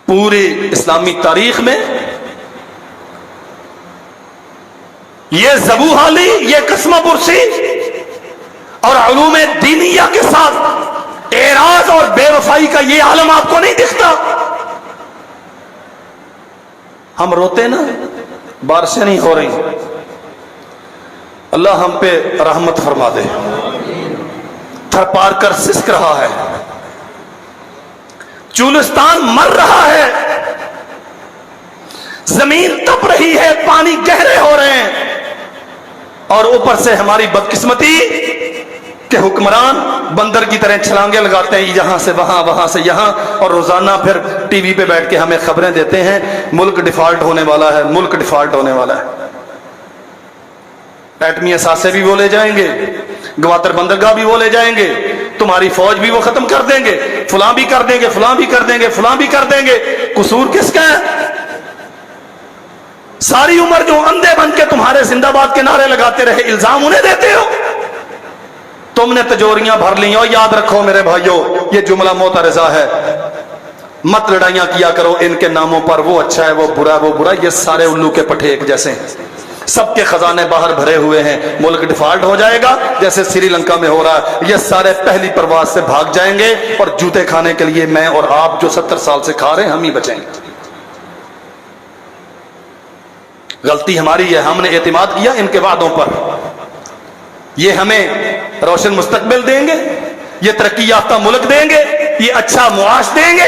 پوری اسلامی تاریخ میں یہ ذبو حالی، یہ قسمہ پرسی اور علوم دینیہ کے ساتھ اعراض اور بے وفائی کا یہ عالم آپ کو نہیں دکھتا؟ ہم روتے نا، بارشیں نہیں ہو رہی، اللہ ہم پہ رحمت فرما دے۔ تھر پار کر سسک رہا ہے، چولستان مر رہا ہے، زمین تپ رہی ہے، پانی گہرے ہو رہے ہیں، اور اوپر سے ہماری بدقسمتی کہ حکمران بندر کی طرح چھلانگے لگاتے ہیں، یہاں سے وہاں، وہاں سے یہاں، اور روزانہ پھر ٹی وی پہ بیٹھ کے ہمیں خبریں دیتے ہیں ملک ڈیفالٹ ہونے والا ہے، ملک ڈیفالٹ ہونے والا ہے۔ ایٹمی اثاثے بھی وہ لے جائیں گے، گوادر بندرگاہ بھی وہ لے جائیں گے، تمہاری فوج بھی وہ ختم کر دیں گے، فلاں بھی کر دیں گے، فلاں بھی کر دیں گے، فلاں بھی کر دیں گے۔ قصور کس کا ہے؟ ساری عمر جو اندھے بن کے تمہارے زندہ باد کے نعرے لگاتے رہے، الزام انہیں دیتے ہو؟ تم نے تجوریاں بھر لی۔ اور یاد رکھو میرے بھائیو، یہ جملہ معترضہ ہے، مت لڑائیاں کیا کرو ان کے ناموں پر، وہ اچھا ہے، وہ برا ہے، وہ برا ہے، یہ سارے الو کے پٹھے ایک جیسے ہیں، سب کے خزانے باہر بھرے ہوئے ہیں۔ ملک ڈیفالٹ ہو جائے گا جیسے سری لنکا میں ہو رہا ہے، یہ سارے پہلی پرواز سے بھاگ جائیں گے، اور جوتے کھانے کے لیے میں اور آپ جو 70 سال سے کھا رہے ہیں، ہم ہی بچیں گے۔ غلطی ہماری ہے، ہم نے اعتماد کیا ان کے وعدوں پر۔ یہ ہمیں روشن مستقبل دیں گے، یہ ترقی یافتہ ملک دیں گے، یہ اچھا معاش دیں گے،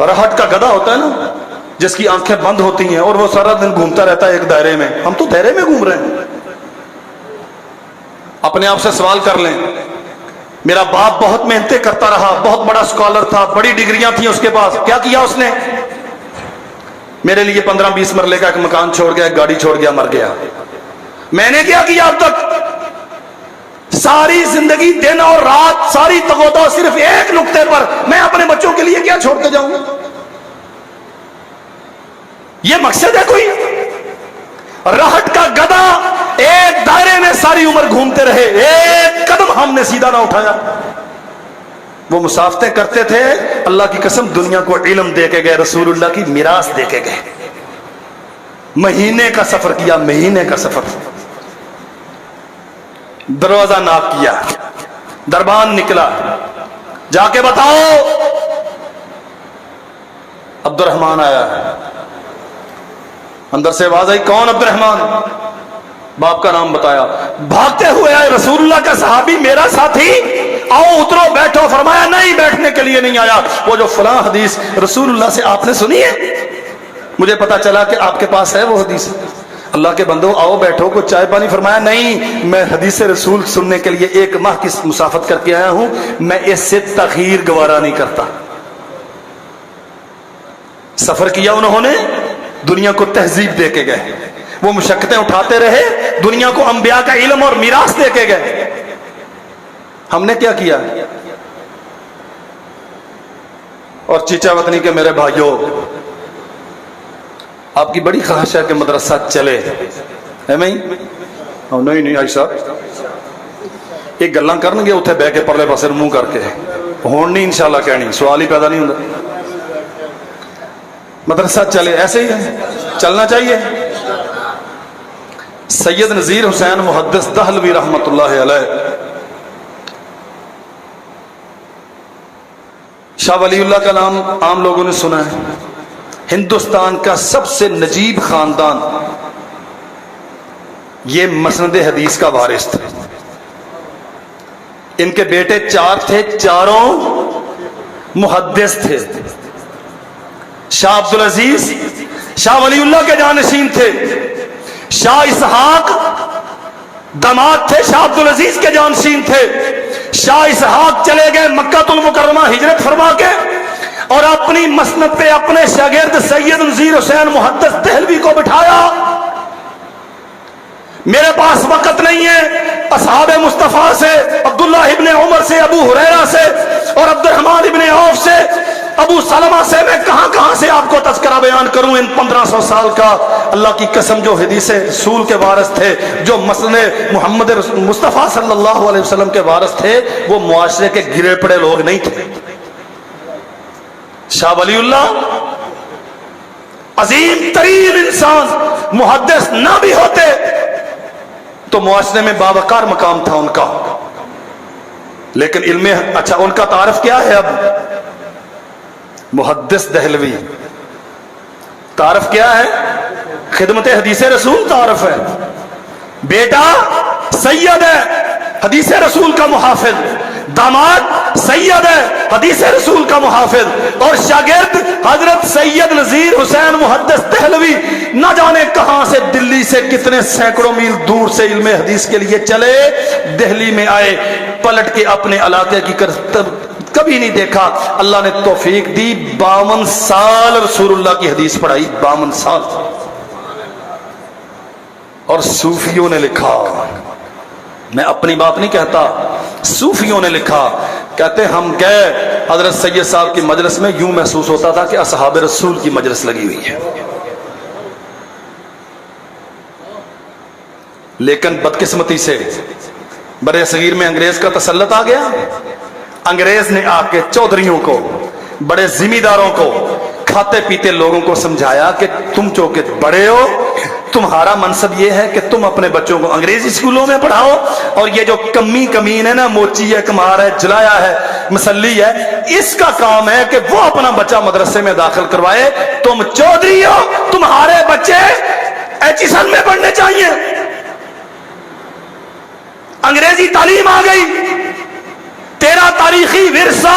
رہٹ کا گدھا ہوتا ہے نا جس کی آنکھیں بند ہوتی ہیں اور وہ سارا دن گھومتا رہتا ہے ایک دائرے میں. ہم تو دائرے میں گھوم رہے ہیں. اپنے آپ سے سوال کر لیں. میرا باپ بہت محنتیں کرتا رہا, بہت بڑا اسکالر تھا, بڑی ڈگریاں تھیں اس کے پاس, کیا کیا اس نے؟ میرے لیے 15-20 مرلے کا ایک مکان چھوڑ گیا, ایک گاڑی چھوڑ گیا, مر گیا. میں نے کیا کیا اب تک؟ ساری زندگی دن اور رات, ساری تگودا صرف ایک نقطے پر, میں اپنے بچوں کے لیے کیا چھوڑ کے جاؤں گا؟ یہ مقصد ہے کوئی؟ رہٹ کا گدھا ایک دائرے میں ساری عمر گھومتے رہے, ایک قدم ہم نے سیدھا نہ اٹھایا. وہ مسافتیں کرتے تھے, اللہ کی قسم دنیا کو علم دے کے گئے, رسول اللہ کی میراث دے کے گئے. مہینے کا سفر کیا, مہینے کا سفر. دروازہ ناک کیا, دربان نکلا, جا کے بتاؤ. عبد الرحمان آیا. اندر سے آواز آئی, کون عبد الرحمان؟ باپ کا نام بتایا. بھاگتے ہوئے آئے, رسول اللہ کا صحابی, میرا ساتھی, آؤ اترو بیٹھو. فرمایا نہیں, بیٹھنے کے لیے نہیں آیا. وہ جو فلاں حدیث رسول اللہ سے آپ نے سنی ہے, مجھے پتا چلا کہ آپ کے پاس ہے وہ حدیث. اللہ کے بندو آؤ بیٹھو, کچھ چائے پانی. فرمایا نہیں, میں حدیث رسول سننے کے لیے 1 ماہ کی مسافت کر کے آیا ہوں, میں اس سے تغیر گوارا نہیں کرتا. سفر کیا انہوں نے, دنیا کو تہذیب دے کے گئے. وہ مشقتیں اٹھاتے رہے, دنیا کو انبیاء کا علم اور میراث دے کے گئے. ہم نے کیا کیا؟ اور چیچا وطنی کے میرے بھائیوں, آپ کی بڑی خواہش ہے کہ مدرسہ چلے, ہے نہیں آئی صاحب, ایک گلاں کرن گے اتنے بہ کے پرلے پاسے منہ کر کے, ہون نہیں انشاءاللہ کہنی, سوال ہی پیدا نہیں ہوتا. مدرسہ چلے, ایسے ہی ہے, چلنا چاہیے. سید نذیر حسین محدث دہلوی رحمت اللہ علیہ, شاہ ولی اللہ کا نام عام لوگوں نے سنا ہے. ہندوستان کا سب سے نجیب خاندان, یہ مسند حدیث کا وارث تھے. ان کے بیٹے 4 تھے, چاروں محدث تھے. شاہ عبدالعزیز شاہ ولی اللہ کے جانشین تھے. شاہ اسحاق داماد تھے, شاہ عبدالعزیز کے جانشین تھے. شاہ اسحاق چلے گئے مکہ المکرمہ ہجرت فرما کے, اور اپنی مسند پہ اپنے شاگرد سید نذیر حسین محدث دہلوی کو بٹھایا. میرے پاس وقت نہیں ہے, اصحاب مصطفیٰ سے, عبداللہ ابن عمر سے, ابو ہریرہ سے, اور عبد الرحمن ابن عوف سے, ابو سلمہ سے, میں کہاں سے آپ کو تذکرہ بیان کروں ان 1500 سال کا. اللہ کی قسم, جو حدیث رسول کے وارث تھے, جو مسند محمد مصطفیٰ صلی اللہ علیہ وسلم کے وارث تھے, وہ معاشرے کے گرے پڑے لوگ نہیں تھے. شاہ ولی اللہ عظیم ترین انسان, محدث نہ بھی ہوتے تو معاشرے میں باوقار مقام تھا ان کا, لیکن علم, اچھا ان کا تعارف کیا ہے؟ اب محدث دہلوی تعارف کیا ہے؟ خدمت حدیث رسول تعارف ہے. بیٹا سید ہے, حدیث رسول کا محافظ. داماد سید ہے, حدیث رسول کا محافظ. اور شاگرد حضرت سید نذیر حسین محدث دہلوی نہ جانے کہاں سے, دلی سے کتنے سینکڑوں میل دور سے علم حدیث کے لیے چلے, دہلی میں آئے, پلٹ کے اپنے علاقے کی کبھی نہیں دیکھا. اللہ نے توفیق دی, 52 سال رسول اللہ کی حدیث پڑھائی, 52 سال. اور صوفیوں نے لکھا, میں اپنی بات نہیں کہتا, صوفیوں نے لکھا, کہتے ہم گئے حضرت سید صاحب کی مجلس میں, یوں محسوس ہوتا تھا کہ اصحاب رسول کی مجلس لگی ہوئی ہے. لیکن بدقسمتی سے برے صغیر میں انگریز کا تسلط آ گیا. انگریز نے آ کے چودھریوں کو, بڑے ذمہ داروں کو, کھاتے پیتے لوگوں کو سمجھایا کہ تم چونکہ بڑے ہو, تمہارا منصب یہ ہے کہ تم اپنے بچوں کو انگریزی اسکولوں میں پڑھاؤ, اور یہ جو کمین ہے نا, موچی ہے, کمار ہے, جلایا ہے, مسلی ہے, اس کا کام ہے کہ وہ اپنا بچہ مدرسے میں داخل کروائے. تم چودھری ہو, تمہارے بچے ایچیسن میں پڑھنے چاہیے. انگریزی تعلیم آ گئی, تیرا تاریخی ورثہ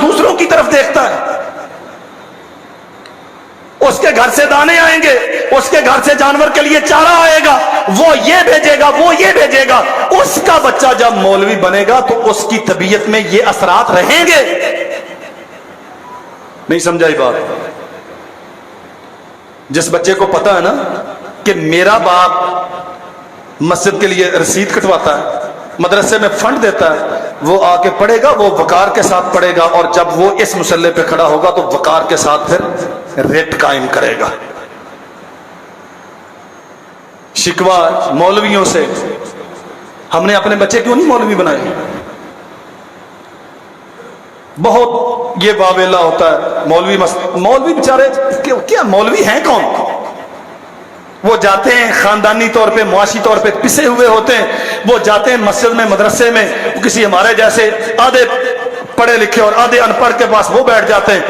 دوسروں کی طرف دیکھتا ہے، اس کے گھر سے دانے آئیں گے، اس کے گھر سے جانور کے لیے چارہ آئے گا، وہ یہ بھیجے گا، وہ یہ بھیجے گا، اس کا بچہ جب مولوی بنے گا تو اس کی طبیعت میں یہ اثرات رہیں گے. نہیں سمجھائی بات؟ جس بچے کو پتا ہے نا کہ میرا باپ مسجد کے لیے رسید کٹواتا ہے، مدرسے میں فنڈ دیتا ہے، وہ آ کے پڑھے گا، وہ وقار کے ساتھ پڑھے گا، اور جب وہ اس مسئلے پہ کھڑا ہوگا تو وقار کے ساتھ پھر ریٹ قائم کرے گا. شکوہ مولویوں سے، ہم نے اپنے بچے کیوں نہیں مولوی بنائے؟ بہت یہ واویلا ہوتا ہے مولوی بیچارے کیا مولوی ہیں کون؟ وہ جاتے ہیں خاندانی طور پہ، معاشی طور پہ پسے ہوئے ہوتے ہیں، وہ جاتے ہیں مسجد میں، مدرسے میں، کسی ہمارے جیسے آدھے پڑھے لکھے اور آدھے ان پڑھ کے پاس وہ بیٹھ جاتے ہیں.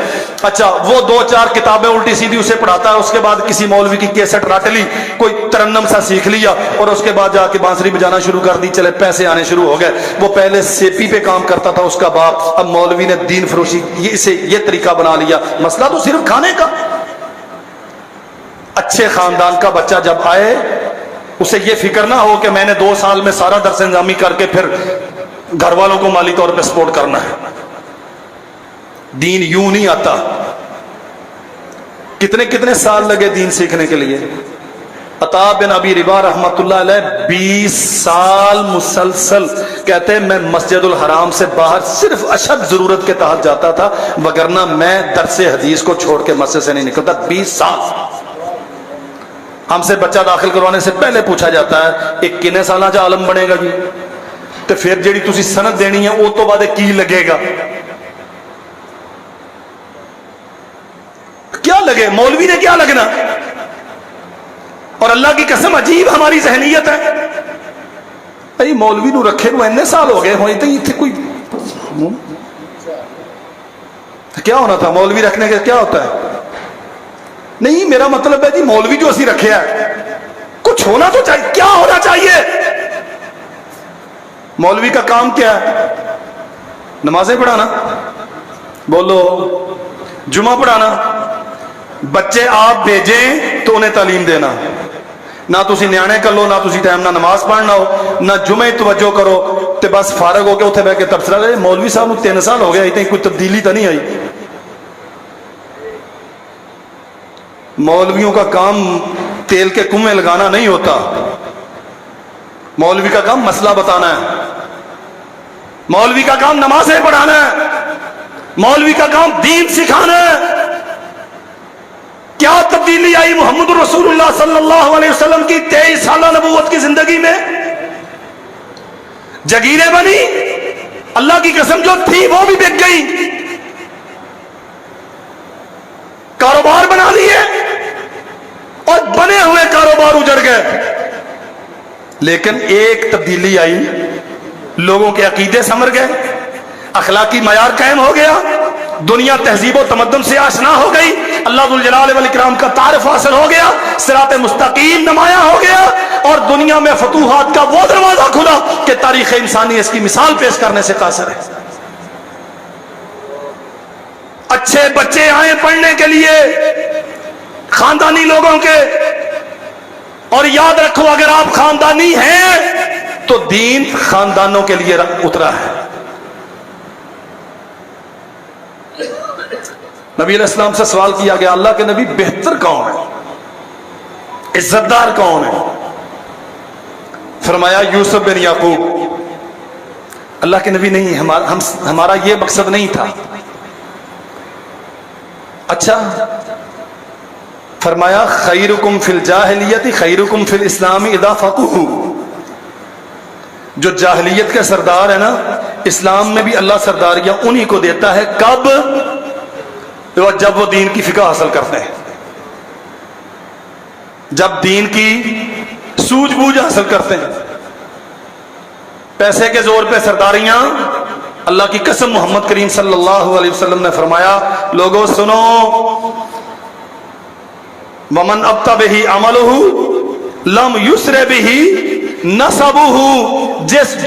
اچھا وہ 2-4 کتابیں الٹی سیدھی اسے پڑھاتا ہے، اس کے بعد کسی مولوی کی کیسٹ رٹ لی، کوئی ترنم سا سیکھ لیا، اور اس کے بعد جا کے بانسری بجانا شروع کر دی، چلے پیسے آنے شروع ہو گئے. وہ پہلے سیپی پہ کام کرتا تھا اس کا باپ، اب مولوی نے دین فروشی اسے یہ طریقہ بنا لیا. مسئلہ تو صرف کھانے کا. اچھے خاندان کا بچہ جب آئے، اسے یہ فکر نہ ہو کہ میں نے 2 سال میں سارا درس انتظامی کر کے پھر گھر والوں کو مالی طور پہ سپورٹ کرنا ہے. دین یوں نہیں آتا. کتنے سال لگے دین سیکھنے کے لیے؟ عطا بن ابی ربا رحمت اللہ علیہ 20 سال مسلسل کہتے ہیں میں مسجد الحرام سے باہر صرف اشد ضرورت کے تحت جاتا تھا، وگرنہ میں درس حدیث کو چھوڑ کے مسجد سے نہیں نکلتا. 20 سال. ہم سے بچہ داخل کروانے سے پہلے پوچھا جاتا ہے ایک کنے سالہ جا عالم بنے گا جی، تو پھر جیڑی تسی سند دینی ہے وہ تو بعد کی لگے گا؟ کیا لگے؟ مولوی نے کیا لگنا؟ اور اللہ کی قسم عجیب ہماری ذہنیت ہے. بھائی مولوی نو رکھے نو اتنے سال ہو گئے ہوئے تھے، کوئی کیا ہونا تھا؟ مولوی رکھنے کے کیا ہوتا ہے؟ نہیں میرا مطلب ہے جی مولوی جو اسی رکھے ہیں کچھ ہونا تو چاہیے. کیا ہونا چاہیے؟ مولوی کا کام کیا ہے؟ نمازیں پڑھانا، بولو، جمعہ پڑھانا. بچے آپ بھیجیں تو انہیں تعلیم دینا. نہ تسی نیانے کر لو، نہ تسی ٹائم نہ نماز پڑھنا ہو، نہ جمعے توجہ کرو، تے بس فارغ ہو کے اتنے بہ کے تبصرہ دے. مولوی صاحب نو 3 سال ہو گیا، اتنی کوئی تبدیلی تو نہیں آئی. مولویوں کا کام تیل کے کنویں لگانا نہیں ہوتا. مولوی کا کام مسئلہ بتانا ہے، مولوی کا کام نمازیں پڑھانا ہے، مولوی کا کام دین سکھانا ہے. کیا تبدیلی آئی محمد رسول اللہ صلی اللہ علیہ وسلم کی 23 سالہ نبوت کی زندگی میں؟ جگیریں بنی، اللہ کی قسم جو تھی وہ بھی بک گئی. کاروبار بنا لیے اور بنے ہوئے کاروبار اجڑ گئے. لیکن ایک تبدیلی آئی، لوگوں کے عقیدے سمر گئے، اخلاقی معیار قائم ہو گیا، دنیا تہذیب و تمدن سے آشنا ہو گئی، اللہ ذوالجلال والاکرام کا تعارف حاصل ہو گیا، صراط مستقیم نمایاں ہو گیا، اور دنیا میں فتوحات کا وہ دروازہ کھلا کہ تاریخ انسانی اس کی مثال پیش کرنے سے قاصر ہے. اچھے بچے آئیں پڑھنے کے لیے خاندانی لوگوں کے، اور یاد رکھو اگر آپ خاندانی ہیں تو دین خاندانوں کے لیے اترا ہے. نبی علیہ السلام سے سوال کیا گیا اللہ کے نبی بہتر کون ہے، عزت دار کون ہے؟ فرمایا یوسف بن یعقوب. اللہ کے نبی نہیں، ہمارا یہ مقصد نہیں تھا. اچھا، فرمایا خیرکم فی الجاہلیت خیرکم فی الاسلام اذا فقہوا. جو جاہلیت کے سردار ہے نا، اسلام میں بھی اللہ سرداریاں انہی کو دیتا ہے. کب؟ جب وہ دین کی فقہ حاصل کرتے ہیں، جب دین کی سوجھ بوجھ حاصل کرتے ہیں. پیسے کے زور پہ سرداریاں، اللہ کی قسم محمد کریم صلی اللہ علیہ وسلم نے فرمایا لوگوں سنو، ومن ابطأ بہ عملہ لم یسر بہ نسبہ،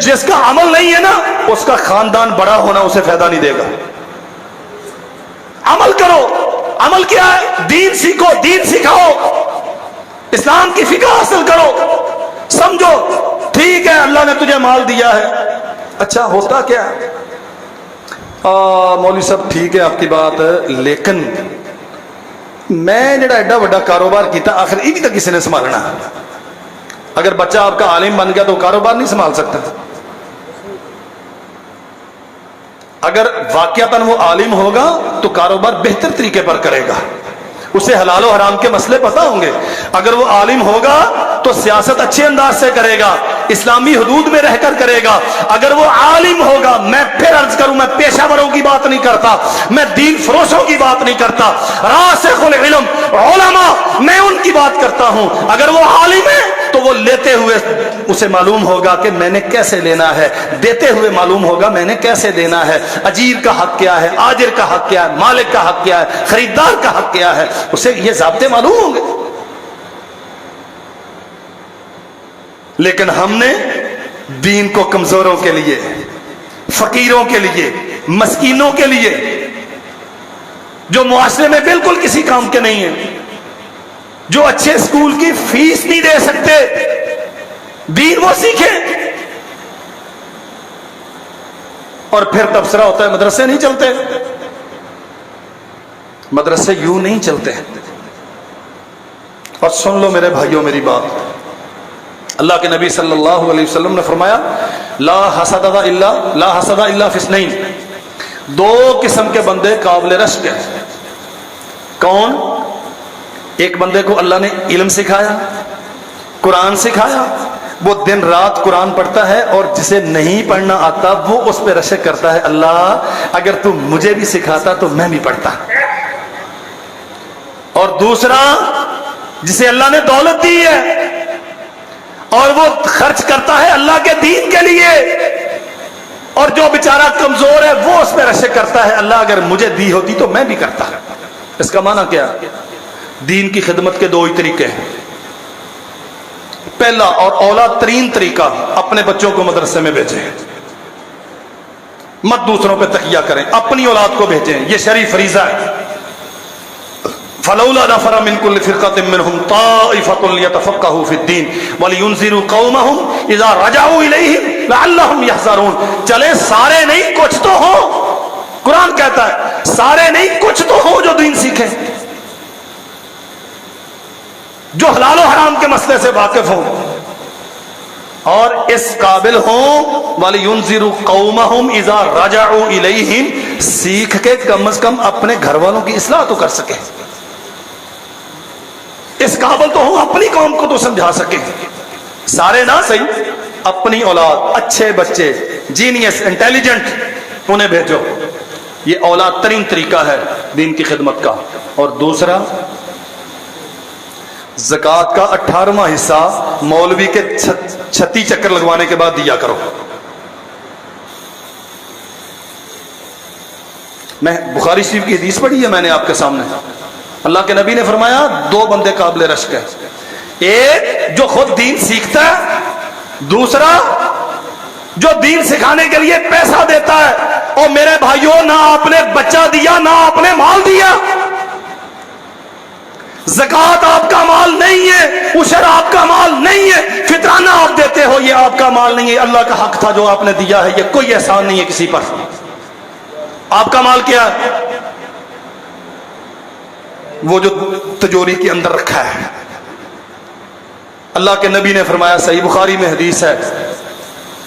جس کا عمل نہیں ہے نا اس کا خاندان بڑا ہونا اسے فائدہ نہیں دے گا۔ عمل کرو، عمل کیا ہے؟ دین سیکھو، دین سکھاؤ، اسلام کی فقہ حاصل کرو، سمجھو ٹھیک ہے اللہ نے تجھے مال دیا ہے، اچھا ہوتا کیا ہے؟ مولوی صاحب ٹھیک ہے آپ کی بات ہے، لیکن میں جڑا ایڈا بڑا کاروبار کیتا آخر یہ بھی تو کسی نے سنبھالنا۔ اگر بچہ آپ کا عالم بن گیا تو کاروبار نہیں سنبھال سکتا۔ اگر واقعتاً وہ عالم ہوگا تو کاروبار بہتر طریقے پر کرے گا، اسے حلال و حرام کے مسئلے پتہ ہوں گے۔ اگر وہ عالم ہوگا تو سیاست اچھے انداز سے کرے گا، اسلامی حدود میں رہ کر کرے گا۔ اگر وہ عالم ہوگا، میں پھر عرض کروں، میں پیشہ وروں کی بات نہیں کرتا، میں دین فروشوں کی بات نہیں کرتا، راسخ العلم علماء میں ان کی بات کرتا ہوں۔ اگر وہ عالم ہے تو وہ لیتے ہوئے اسے معلوم ہوگا کہ میں نے کیسے لینا ہے، دیتے ہوئے معلوم ہوگا میں نے کیسے دینا ہے، اجیر کا حق کیا ہے، آجر کا حق کیا ہے، مالک کا حق کیا ہے، خریدار کا حق کیا ہے، اسے یہ ضابطے معلوم ہوں گے۔ لیکن ہم نے دین کو کمزوروں کے لیے، فقیروں کے لیے، مسکینوں کے لیے، جو معاشرے میں بالکل کسی کام کے نہیں ہیں، جو اچھے اسکول کی فیس نہیں دے سکتے، دین وہ سیکھیں۔ اور پھر تبصرہ ہوتا ہے مدرسے نہیں چلتے، مدرسے یوں نہیں چلتے۔ اور سن لو میرے بھائیوں میری بات، اللہ کے نبی صلی اللہ علیہ وسلم نے فرمایا لا حسد الا فی اثنین، دو قسم کے بندے قابل رشک ہیں۔ کون؟ ایک بندے کو اللہ نے علم سکھایا، قرآن سکھایا، وہ دن رات قرآن پڑھتا ہے، اور جسے نہیں پڑھنا آتا وہ اس پہ رشک کرتا ہے، اللہ اگر تو مجھے بھی سکھاتا تو میں بھی پڑھتا۔ اور دوسرا جسے اللہ نے دولت دی ہے اور وہ خرچ کرتا ہے اللہ کے دین کے لیے، اور جو بیچارہ کمزور ہے وہ اس پہ رشک کرتا ہے، اللہ اگر مجھے دی ہوتی تو میں بھی کرتا۔ اس کا معنی کیا؟ دین کی خدمت کے دو ہی طریقے ہیں۔ پہلا اور اولا ترین طریقہ، اپنے بچوں کو مدرسے میں بھیجیں، مت دوسروں پہ تکیہ کریں، اپنی اولاد کو بھیجیں، یہ شرعی فریضہ ہے۔ فلولا نفر من كل فرقة منهم طائفة ليتفقهوا في الدين ولينذروا قومهم اذا رجعوا اليهم لعلهم يحذرون۔ چلے سارے نہیں کچھ تو ہو، قرآن کہتا ہے سارے نہیں کچھ تو ہو جو دین سیکھیں، جو حلال و حرام کے مسئلے سے واقف ہوں اور اس قابل ہوں وَلِيُنذِرُوا قَوْمَهُمْ اِذَا رَجَعُوا إِلَيْهِمْ، سیکھ کے کم از کم اپنے گھر والوں کی اصلاح تو کر سکیں، اس قابل تو ہوں اپنی قوم کو تو سمجھا سکیں۔ سارے نہ صحیح، اپنی اولاد، اچھے بچے، جینیس، انٹیلیجنٹ، انہیں بھیجو۔ یہ اولا ترین طریقہ ہے دین کی خدمت کا۔ اور دوسرا، زکوٰۃ کا 18واں حصہ مولوی کے 36 چکر لگوانے کے بعد دیا کرو۔ میں بخاری شریف کی حدیث پڑھی ہے میں نے آپ کے سامنے، اللہ کے نبی نے فرمایا دو بندے قابل رشک ہیں، ایک جو خود دین سیکھتا ہے، دوسرا جو دین سکھانے کے لیے پیسہ دیتا ہے۔ اور میرے بھائیوں، نہ آپ نے بچہ دیا نہ آپ نے مال دیا، زکوٰۃ آپ کا مال نہیں ہے، عشر آپ کا مال نہیں ہے، فطرانہ آپ دیتے ہو یہ آپ کا مال نہیں ہے، اللہ کا حق تھا جو آپ نے دیا ہے، یہ کوئی احسان نہیں ہے کسی پر۔ آپ کا مال کیا ہے؟ وہ جو تجوری کے اندر رکھا ہے۔ اللہ کے نبی نے فرمایا، صحیح بخاری میں حدیث ہے،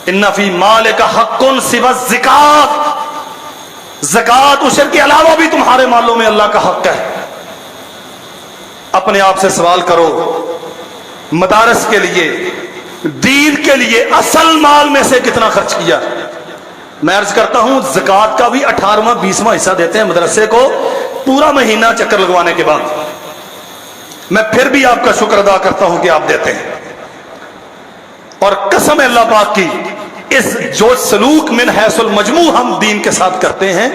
ان فی مالک حق سوی الزکوٰۃ، زکوٰۃ عشر کے علاوہ بھی تمہارے مالوں میں اللہ کا حق ہے۔ اپنے آپ سے سوال کرو، مدارس کے لیے، دین کے لیے اصل مال میں سے کتنا خرچ کیا؟ میں عرض کرتا ہوں زکوٰۃ کا بھی 18واں 20واں حصہ دیتے ہیں مدرسے کو پورا مہینہ چکر لگوانے کے بعد۔ میں پھر بھی آپ کا شکر ادا کرتا ہوں کہ آپ دیتے ہیں، اور قسم ہے اللہ پاک کی، اس جو سلوک من حیث المجموع ہم دین کے ساتھ کرتے ہیں،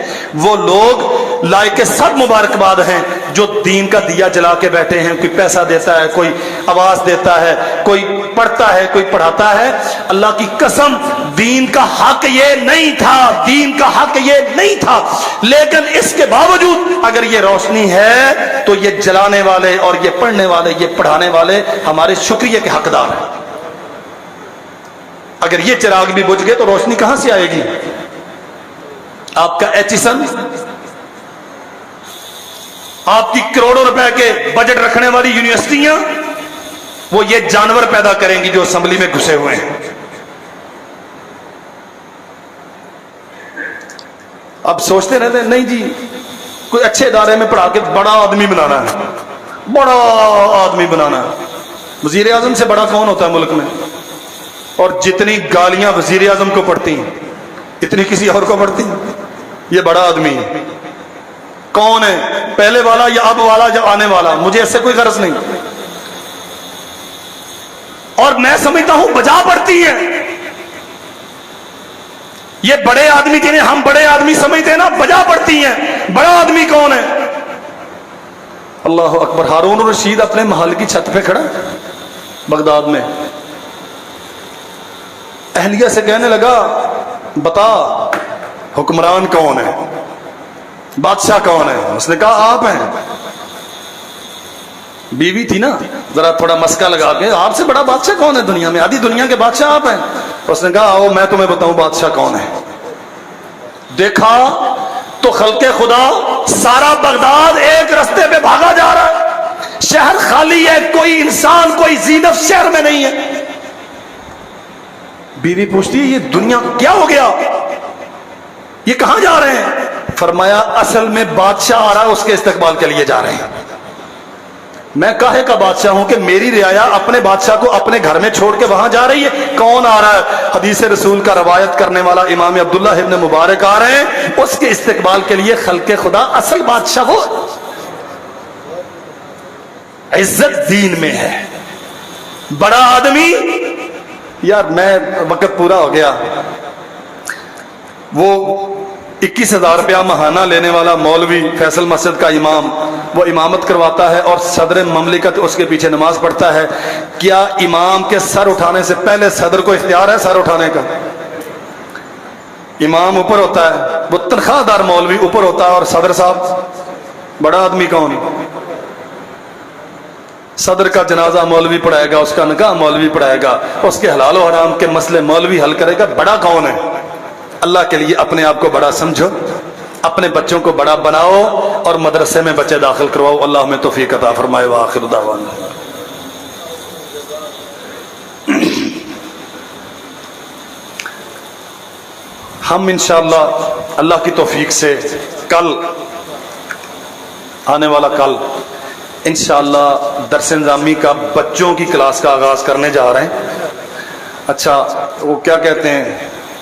وہ لوگ لائق سب مبارکباد ہیں جو دین کا دیا جلا کے بیٹھے ہیں. کوئی پیسہ دیتا ہے, کوئی آواز دیتا ہے, کوئی پڑھتا ہے, کوئی پڑھاتا ہے. اللہ کی قسم دین کا حق یہ نہیں تھا, دین کا حق یہ نہیں تھا, لیکن اس کے باوجود اگر یہ روشنی ہے تو یہ جلانے والے اور یہ پڑھنے والے, یہ پڑھانے والے ہمارے شکریہ کے حقدار ہیں. اگر یہ چراغ بھی بجھ گئے تو روشنی کہاں سے آئے گی؟ آپ کا ایچسن, آپ کی کروڑوں روپے کے بجٹ رکھنے والی یونیورسٹیاں, وہ یہ جانور پیدا کریں گی جو اسمبلی میں گھسے ہوئے ہیں. اب سوچتے رہتے ہیں نہیں جی کوئی اچھے ادارے میں پڑھا کے بڑا آدمی بنانا ہے, بڑا آدمی بنانا ہے. وزیر اعظم سے بڑا کون ہوتا ہے ملک میں؟ اور جتنی گالیاں وزیر اعظم کو پڑتی ہیں اتنی کسی اور کو پڑتی ہیں. یہ بڑا آدمی ہے. کون ہے, پہلے والا یا اب والا یا آنے والا؟ مجھے اس سے کوئی غرض نہیں. اور میں سمجھتا ہوں بجا پڑتی ہے. یہ بڑے آدمی جنہیں ہم بڑے آدمی سمجھتے ہیں نا, بجا پڑتی ہیں. بڑا آدمی کون ہے؟ اللہ اکبر. ہارون الرشید اپنے محل کی چھت پہ کھڑا بغداد میں, اہلیہ سے کہنے لگا بتا حکمران کون ہے, بادشاہ کون ہے؟ اس نے کہا آپ ہیں. بیوی تھی نا, ذرا تھوڑا مسکا لگا کے, آپ سے بڑا بادشاہ کون ہے دنیا میں؟ آدھی دنیا کے بادشاہ آپ ہیں. اس نے کہا آؤ میں تمہیں بتاؤں بادشاہ کون ہے. دیکھا تو خلق خدا سارا بغداد ایک رستے پہ بھاگا جا رہا ہے, شہر خالی ہے, کوئی انسان کوئی زینت شہر میں نہیں ہے. بیوی پوچھتی ہے یہ دنیا کیا ہو گیا, یہ کہاں جا رہے ہیں؟ فرمایا اصل میں بادشاہ آ رہا ہے, اس کے استقبال کے لیے جا رہے ہیں. میں کاہے کا بادشاہ ہوں کہ میری رعایا اپنے بادشاہ کو اپنے گھر میں چھوڑ کے وہاں جا رہی ہے؟ کون آ رہا ہے؟ حدیث رسول کا روایت کرنے والا امام عبداللہ ابن مبارک آ رہے ہیں, اس کے استقبال کے لیے. خلق خدا اصل بادشاہ ہو, عزت دین میں ہے. بڑا آدمی, یار میں وقت پورا ہو گیا, وہ 21,000 روپیہ ماہانہ لینے والا مولوی فیصل مسجد کا امام, وہ امامت کرواتا ہے اور صدر مملکت اس کے پیچھے نماز پڑھتا ہے. کیا امام کے سر اٹھانے سے پہلے صدر کو اختیار ہے سر اٹھانے کا؟ امام اوپر ہوتا ہے, وہ تنخواہ دار مولوی اوپر ہوتا ہے, اور صدر صاحب بڑا آدمی کون؟ صدر کا جنازہ مولوی پڑھائے گا, اس کا نکاح مولوی پڑھائے گا, اس کے حلال و حرام کے مسئلے مولوی حل کرے گا. بڑا کون ہے؟ اللہ کے لیے اپنے آپ کو بڑا سمجھو, اپنے بچوں کو بڑا بناؤ اور مدرسے میں بچے داخل کرواؤ. اللہ ہمیں توفیق عطا فرمائے. وآخر دعوانا ہم انشاءاللہ اللہ کی توفیق سے کل آنے والا کل انشاءاللہ درس نظامی کا بچوں کی کلاس کا آغاز کرنے جا رہے ہیں. اچھا وہ کیا کہتے ہیں,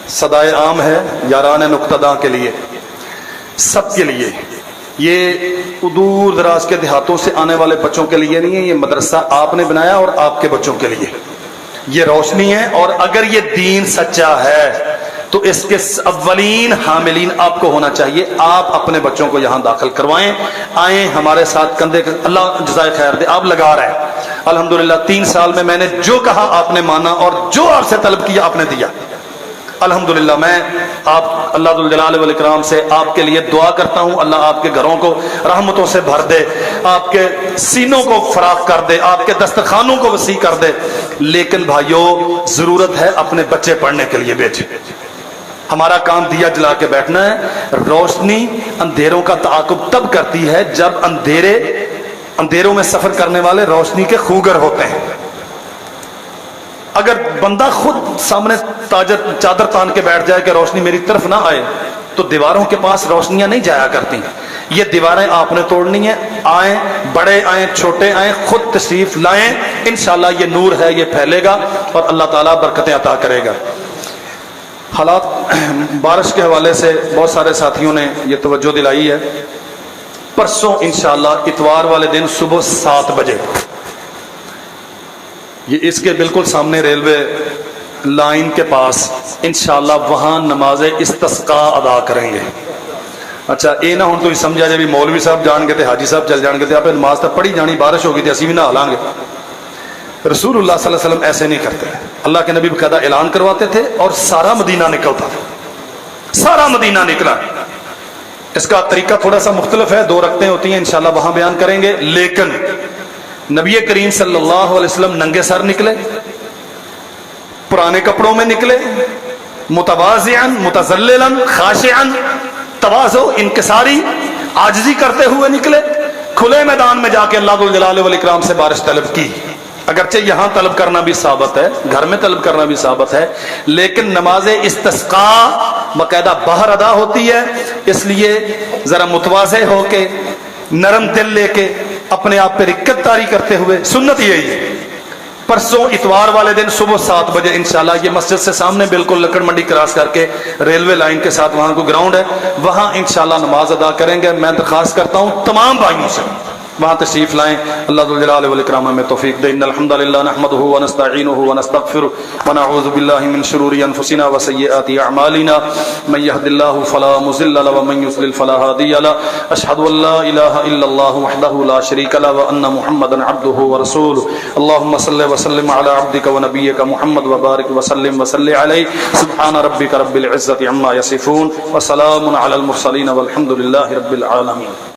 صدائے عام ہے یاران نقطہ کے لیے, سب کے لیے. یہ دور دراز کے دیہاتوں سے آنے والے بچوں کے لیے نہیں ہے, یہ مدرسہ آپ نے بنایا اور آپ کے بچوں کے لیے. یہ روشنی ہے, اور اگر یہ دین سچا ہے تو اس کے اولین حاملین آپ کو ہونا چاہیے. آپ اپنے بچوں کو یہاں داخل کروائیں, آئیں ہمارے ساتھ کندھے, اللہ جزائے خیر دے. آپ لگا رہے ہیں الحمدللہ. 3 سال میں نے جو کہا آپ نے مانا, اور جو آپ سے طلب کیا آپ نے دیا الحمدللہ. میں آپ اللہ ذو الجلال والاکرام سے آپ کے لیے دعا کرتا ہوں, اللہ آپ کے گھروں کو رحمتوں سے بھر دے, آپ کے سینوں کو فراخ کر دے, آپ کے دسترخوانوں کو وسیع کر دے. لیکن بھائیو ضرورت ہے اپنے بچے پڑھنے کے لیے بھیجیں. ہمارا کام دیا جلا کے بیٹھنا ہے. روشنی اندھیروں کا تعاقب تب کرتی ہے جب اندھیروں میں سفر کرنے والے روشنی کے خوگر ہوتے ہیں. اگر بندہ خود سامنے چادر تان کے بیٹھ جائے کہ روشنی میری طرف نہ آئے, تو دیواروں کے پاس روشنیاں نہیں جایا کرتی. یہ دیواریں آپ نے توڑنی ہیں. آئیں, بڑے آئیں چھوٹے آئیں, خود تشریف لائیں. انشاءاللہ یہ نور ہے, یہ پھیلے گا اور اللہ تعالیٰ برکتیں عطا کرے گا. حالات بارش کے حوالے سے بہت سارے ساتھیوں نے یہ توجہ دلائی ہے. پرسوں انشاءاللہ اتوار والے دن صبح 7 بجے یہ اس کے بالکل سامنے ریلوے لائن کے پاس انشاءاللہ وہاں نماز استسقاء ادا کریں گے. اچھا یہ نہ ہوں تو سمجھا جائے بھی مولوی صاحب جان گے تے حاجی صاحب چل جان گے تے آپ نماز تو پڑھی جانی، بارش ہوگی تے اسی بھی نہا لیں گے. رسول اللہ صلی اللہ علیہ وسلم ایسے نہیں کرتے. اللہ کے نبی باقاعدہ اعلان کرواتے تھے اور سارا مدینہ نکلتا تھا، سارا مدینہ نکلا. اس کا طریقہ تھوڑا سا مختلف ہے، 2 رکعتیں ہوتی ہیں، انشاءاللہ وہاں بیان کریں گے. لیکن نبی کریم صلی اللہ علیہ وسلم ننگے سر نکلے، پرانے کپڑوں میں نکلے، متواضعا متذللا خاشعا، تواضع انکساری عاجزی کرتے ہوئے نکلے. کھلے میدان میں جا کے اللہ ذو الجلال والاکرام سے بارش طلب کی. اگرچہ یہاں طلب کرنا بھی ثابت ہے، گھر میں طلب کرنا بھی ثابت ہے، لیکن نماز استسقاء باقاعدہ باہر ادا ہوتی ہے. اس لیے ذرا متواضع ہو کے، نرم دل لے کے، اپنے آپ پہ رکت طاری کرتے ہوئے. سنت یہی ہے. پرسوں اتوار والے دن صبح 7 بجے انشاءاللہ یہ مسجد سے سامنے بالکل لکڑ منڈی کراس کر کے ریلوے لائن کے ساتھ وہاں کو گراؤنڈ ہے، وہاں انشاءاللہ نماز ادا کریں گے. میں درخواست کرتا ہوں تمام بھائیوں سے وہاں تشریف لائیں. اللہ ذو الجلال والاکرام ہمیں توفیق دے. ان الحمد للہ نحمده ونستعینه ونستغفره ونعوذ باللہ من شرور انفسنا وسیئات اعمالنا من يهد الله فلا مضل له ومن يضلل فلا هادي له. اشهد ان لا اله الا الله وحده لا شريك له وان محمدا عبده ورسوله. اللهم صل وسلم على عبدك ونبيك محمد وبارك وسلم وصل عليه. سبحان ربك رب العزة عما يصفون وسلام على المرسلين والحمد لله رب العالمين.